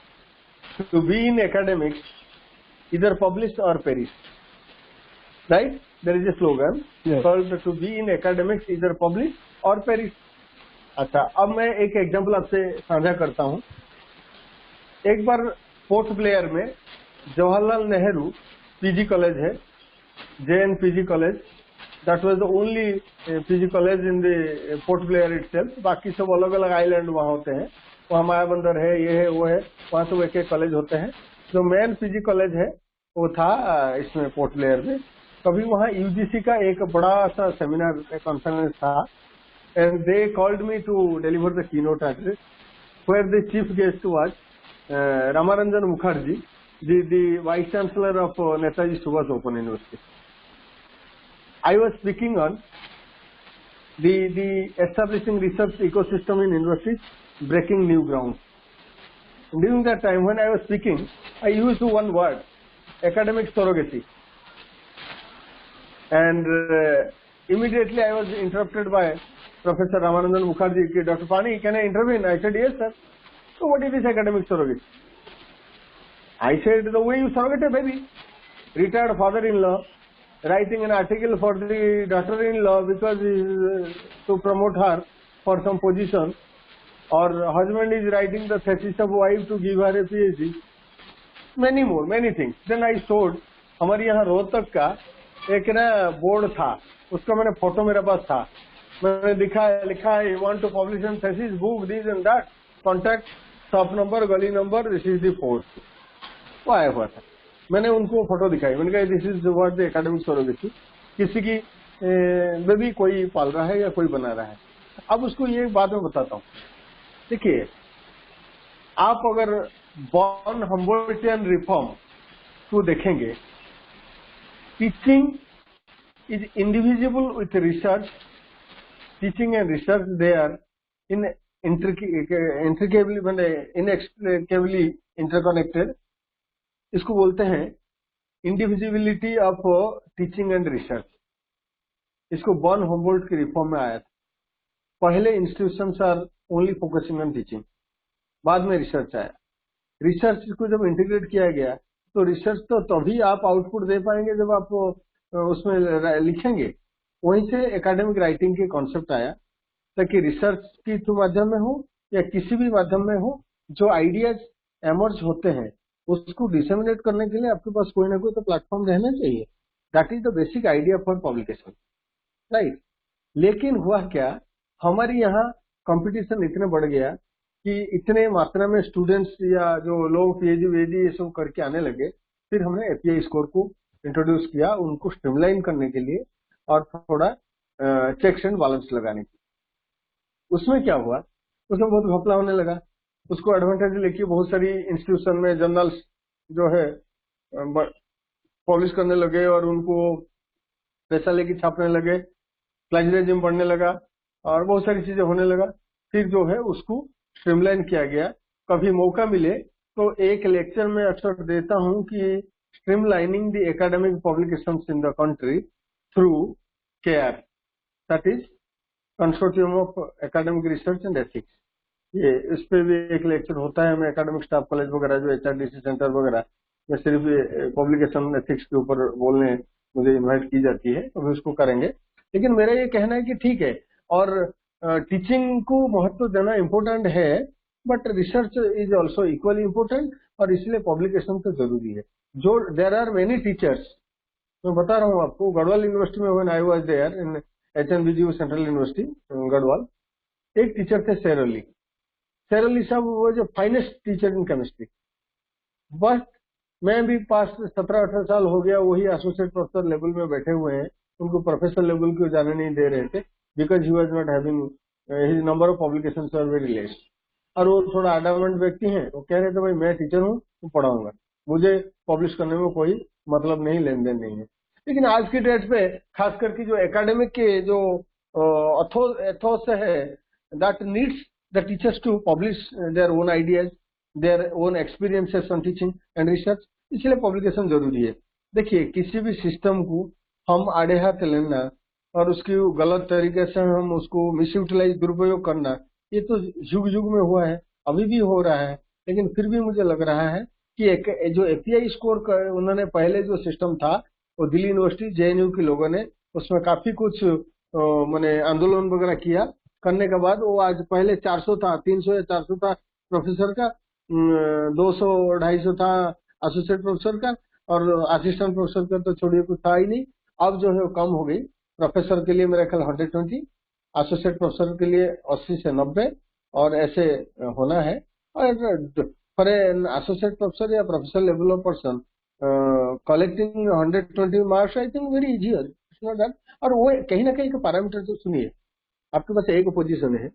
Speaker 2: to be in academics either publish or perish. Right? There is a slogan called to be in academics either publish or perish. अच्छा, अब मैं एक example आपसे साझा करता हूँ. एक बार port Blair में जवाहरलाल नेहरू पीजी कॉलेज है, JN PG college. That was the only PG college in the port Blair itself. बाकी सब अलग अलग आइलैंड वहाँ होते हैं, वहाँ मायाबंदर है, ये है वो है, वहाँ सब एक एक कॉलेज होते हैं. जो मेन पीजी कॉलेज है वो था इसमें पोर्ट ब्लेयर में. कभी वहाँ यूजीसी का एक बड़ा सा सेमिनार कॉन्फ्रेंस था, and they called me to deliver the keynote address, where the chief guest was Ramaranjan Mukherjee, the Vice Chancellor of Netaji Subhash Open University. I was speaking on the establishing research ecosystem in universities, breaking new ground. During that time when I was speaking, I used one word, academic surrogacy. And immediately I was interrupted by Professor Ramaranjan Mukherjee. Dr. Pani, can I intervene? I said, yes, sir. So what is this academic surrogacy? I said, the way you surrogate a baby, retired father-in-law, writing an article for the daughter-in-law because to promote her for some position, or husband is writing the thesis of wife to give her a PhD, many more, many things. Then I showed, हमारे यहाँ रोहतक का एक ना board था, उसका मैंने photo मेरे पास था, मैंने लिखा है, you want to publish a thesis, book, this and that, contact, shop number, गली number, this is the fourth. वो आया हुआ था, मैंने उनको फोटो दिखाई, मैंने कहा this is what the academic service. किसी की बेबी कोई पाल रहा है या कोई बना रहा है. अब उसको ये बात मैं बताता हूँ. देखिए, आप अगर बॉर्न हम्बोल्टियन रिफॉर्म को देखेंगे, teaching is indivisible with research. Teaching and research they are in inextricably interconnected. इसको बोलते हैं indivisibility of teaching and research. इसको बॉर्न हम्बोल्ट की रिफॉर्म में आया था. पहले institutions are only focusing on teaching, बाद में रिसर्च आया. रिसर्च को जब इंटीग्रेट किया गया तो रिसर्च तो तभी आप आउटपुट दे पाएंगे जब आप उसमें लिखेंगे. वहीं से एकेडमिक राइटिंग के कॉन्सेप्ट आया. ताकि रिसर्च की तो माध्यम में हो या किसी भी माध्यम में हो, जो आइडियाज एमर्ज होते हैं उसको डिसेमिनेट करने के लिए आपके पास कोई ना कोई तो प्लेटफॉर्म रहना चाहिए. That is the basic idea for publication, right. लेकिन हुआ क्या, हमारे यहाँ कंपटीशन इतने बढ़ गया कि इतने मात्रा में स्टूडेंट्स या जो लोग पीएचडी वीएचडी ये सब करके आने लगे. फिर हमने एपीआई स्कोर को इंट्रोड्यूस किया, उनको स्ट्रीमलाइन करने के लिए और थोड़ा चेक्स एंड बैलेंस लगाने के लिए. उसमें क्या हुआ, उसमें बहुत घपला होने लगा. उसको एडवांटेज लेके बहुत सारी इंस्टीट्यूशन में जर्नल्स जो है पब्लिश करने लगे और उनको पैसा लेके छापने लगे, प्लेजरिज्म बढ़ने लगा और बहुत सारी चीजें होने लगा. फिर जो है उसको स्ट्रीमलाइन किया गया. कभी मौका मिले तो एक लेक्चर में अक्सर देता हूं कि streamlining the academic publications in the country through CARE, that is consortium of academic research and ethics. ये इस पे भी एक लेक्चर होता है. मैं एकेडमिक स्टाफ कॉलेज वगैरह जो एचआरडीसी सेंटर वगैरह में सिर्फ पब्लिकेशन एथिक्स के ऊपर बोलने मुझे इनवाइट की जाती है, तो उसको करेंगे. लेकिन मेरा ये कहना है कि ठीक है, और टीचिंग को महत्व देना इम्पोर्टेंट है, but research is also equally important, और इसलिए पब्लिकेशन तो जरूरी है. जो देर आर मेनी टीचर्स, मैं बता रहा हूँ आपको, गढ़वाल यूनिवर्सिटी में when I was there in HNVGU central university Garhwal, एक टीचर थे सैर अली साहब, वो जो finest teacher in chemistry. But मैं भी पास 17-18 साल हो गया वही एसोसिएट प्रोफेसर लेवल में बैठे हुए हैं. उनको प्रोफेसर लेवल को जाने नहीं दे रहे थे, because he was not having his number of publications are very less. और वो थोड़ा एडामेंट व्यक्ति हैं, वो कह रहे थे भाई मैं टीचर हूँ, तो पढ़ाऊंगा, मुझे पब्लिश करने में कोई मतलब नहीं, लेन देन नहीं है. लेकिन आज की डेट पे खास करके जो एकेडमिक के जो एथोस है, that needs the teachers to publish their own ideas, their own experiences on teaching and research, इसलिए पब्लिकेशन जरूरी है. देखिए, किसी भी सिस्टम को हम आड़े हाथ लेना और उसकी गलत तरीके से हम उसको मिसयूटिलाइज, दुरुपयोग करना, ये तो युग युग में हुआ है, अभी भी हो रहा है. लेकिन फिर भी मुझे लग रहा है कि जो एपीआई स्कोर उन्होंने पहले जो सिस्टम था, वो दिल्ली यूनिवर्सिटी जेएनयू के लोगों ने उसमें काफी कुछ मैंने आंदोलन वगैरह किया. करने के बाद वो आज पहले 400 था, 300 या 400 था प्रोफेसर का, 200-250 था एसोसिएट प्रोफेसर का, और असिस्टेंट प्रोफेसर का तो छोड़िए, कुछ था ही नहीं. अब जो है वो कम हो गई. प्रोफेसर के लिए मेरा ख्याल 120, एसोसिएट प्रोफेसर के लिए 80 से 90, और ऐसे होना है. और फॉर एन एसोसिएट प्रोफेसर या professor level of person collecting 120 marks, I think very easy, it's not that. और वो कहीं ना कहीं का पैरामीटर तो सुनिए, आपके पास एक पोजीशन है,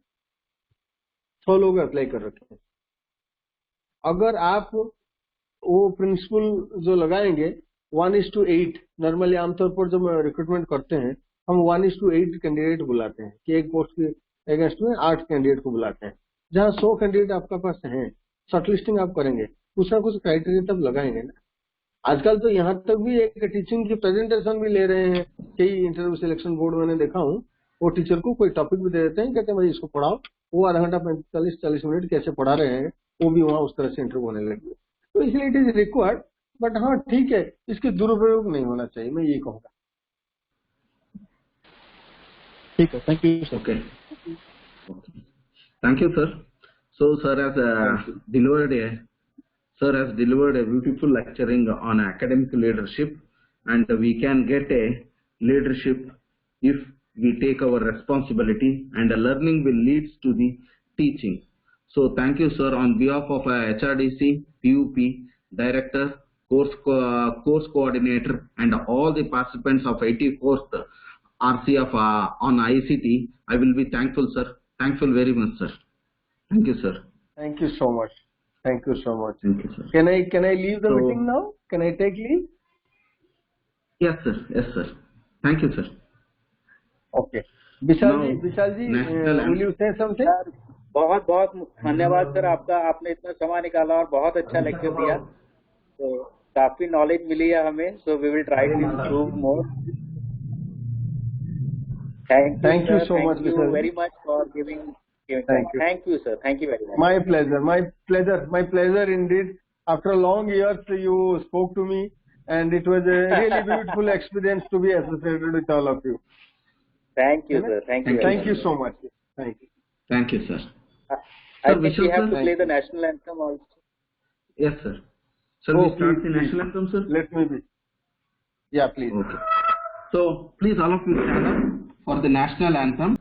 Speaker 2: 100 लोग अप्लाई कर रखे हैं. अगर आप वो प्रिंसिपल जो लगाएंगे 1:8, नॉर्मली आमतौर पर जब रिक्रूटमेंट करते हैं हम 1:8 कैंडिडेट बुलाते हैं कि एक पोस्ट के अगेंस्ट में 8 कैंडिडेट को बुलाते हैं. जहां 100 कैंडिडेट आपके पास हैं, शॉर्टलिस्टिंग आप करेंगे, कुछ ना कुछ क्राइटेरिया तब लगाएंगे ना. आजकल तो यहाँ तक भी एक टीचिंग की प्रेजेंटेशन भी ले रहे हैं. कई इंटरव्यू सिलेक्शन बोर्ड मैंने देखा हूँ, वो टीचर को कोई टॉपिक भी दे देते हैं, कहते हैं भाई इसको पढ़ाओ, वो आधा घंटा 45-40 मिनट कैसे पढ़ा रहे हैं, वो भी वहाँ उस तरह से इंटरव्यू होने लगे. तो इसलिए इट इज रिक्वायर्ड, बट हाँ ठीक है, इसके दुरुपयोग नहीं होना चाहिए, मैं ये कहूँगा.
Speaker 5: ठीक है, thank you sir.
Speaker 1: Okay. Thank you, sir. So, sir has delivered a beautiful lecturing on academic leadership, and we can get a leadership if we take our responsibility, and the learning will lead to the teaching. So, thank you, sir, on behalf of HRDC, PUP, director, course coordinator, and all the participants of 84th RCF on ICT. I will be thankful, sir. Thankful very much, sir. Thank you, sir.
Speaker 2: Thank you so much. Thank you so much.
Speaker 1: Thank you, sir.
Speaker 2: Can I leave the meeting now? Can I take leave?
Speaker 1: Yes, sir. Yes, sir. Thank you, sir.
Speaker 2: Okay. Vishal
Speaker 1: Now,
Speaker 2: ji,
Speaker 1: national
Speaker 2: will you say something?
Speaker 3: बहुत बहुत धन्यवाद sir आपका, आपने इतना समय निकाला और बहुत अच्छा लेक्चर दिया, तो काफी नॉलेज मिली है हमें. So we will try to improve more. Thank you so much, Vishal. Very much for giving. Thank you, sir. Thank you very much.
Speaker 2: My pleasure indeed. After long years, you spoke to me, and it was a really beautiful experience to be associated with all of you.
Speaker 3: Thank you, sir. Thank you.
Speaker 2: Thank you so much. Thank you.
Speaker 1: Thank you, sir.
Speaker 3: I
Speaker 1: Sir,
Speaker 3: think we
Speaker 1: Vishal
Speaker 3: have
Speaker 1: sir?
Speaker 3: to play the national anthem also.
Speaker 1: Yes, sir. Shall
Speaker 2: Oh,
Speaker 1: we start the
Speaker 2: please,
Speaker 1: national
Speaker 2: please.
Speaker 1: anthem, sir?
Speaker 2: Let me be. Yeah, please.
Speaker 1: Okay. So, please all of you stand up for the national anthem.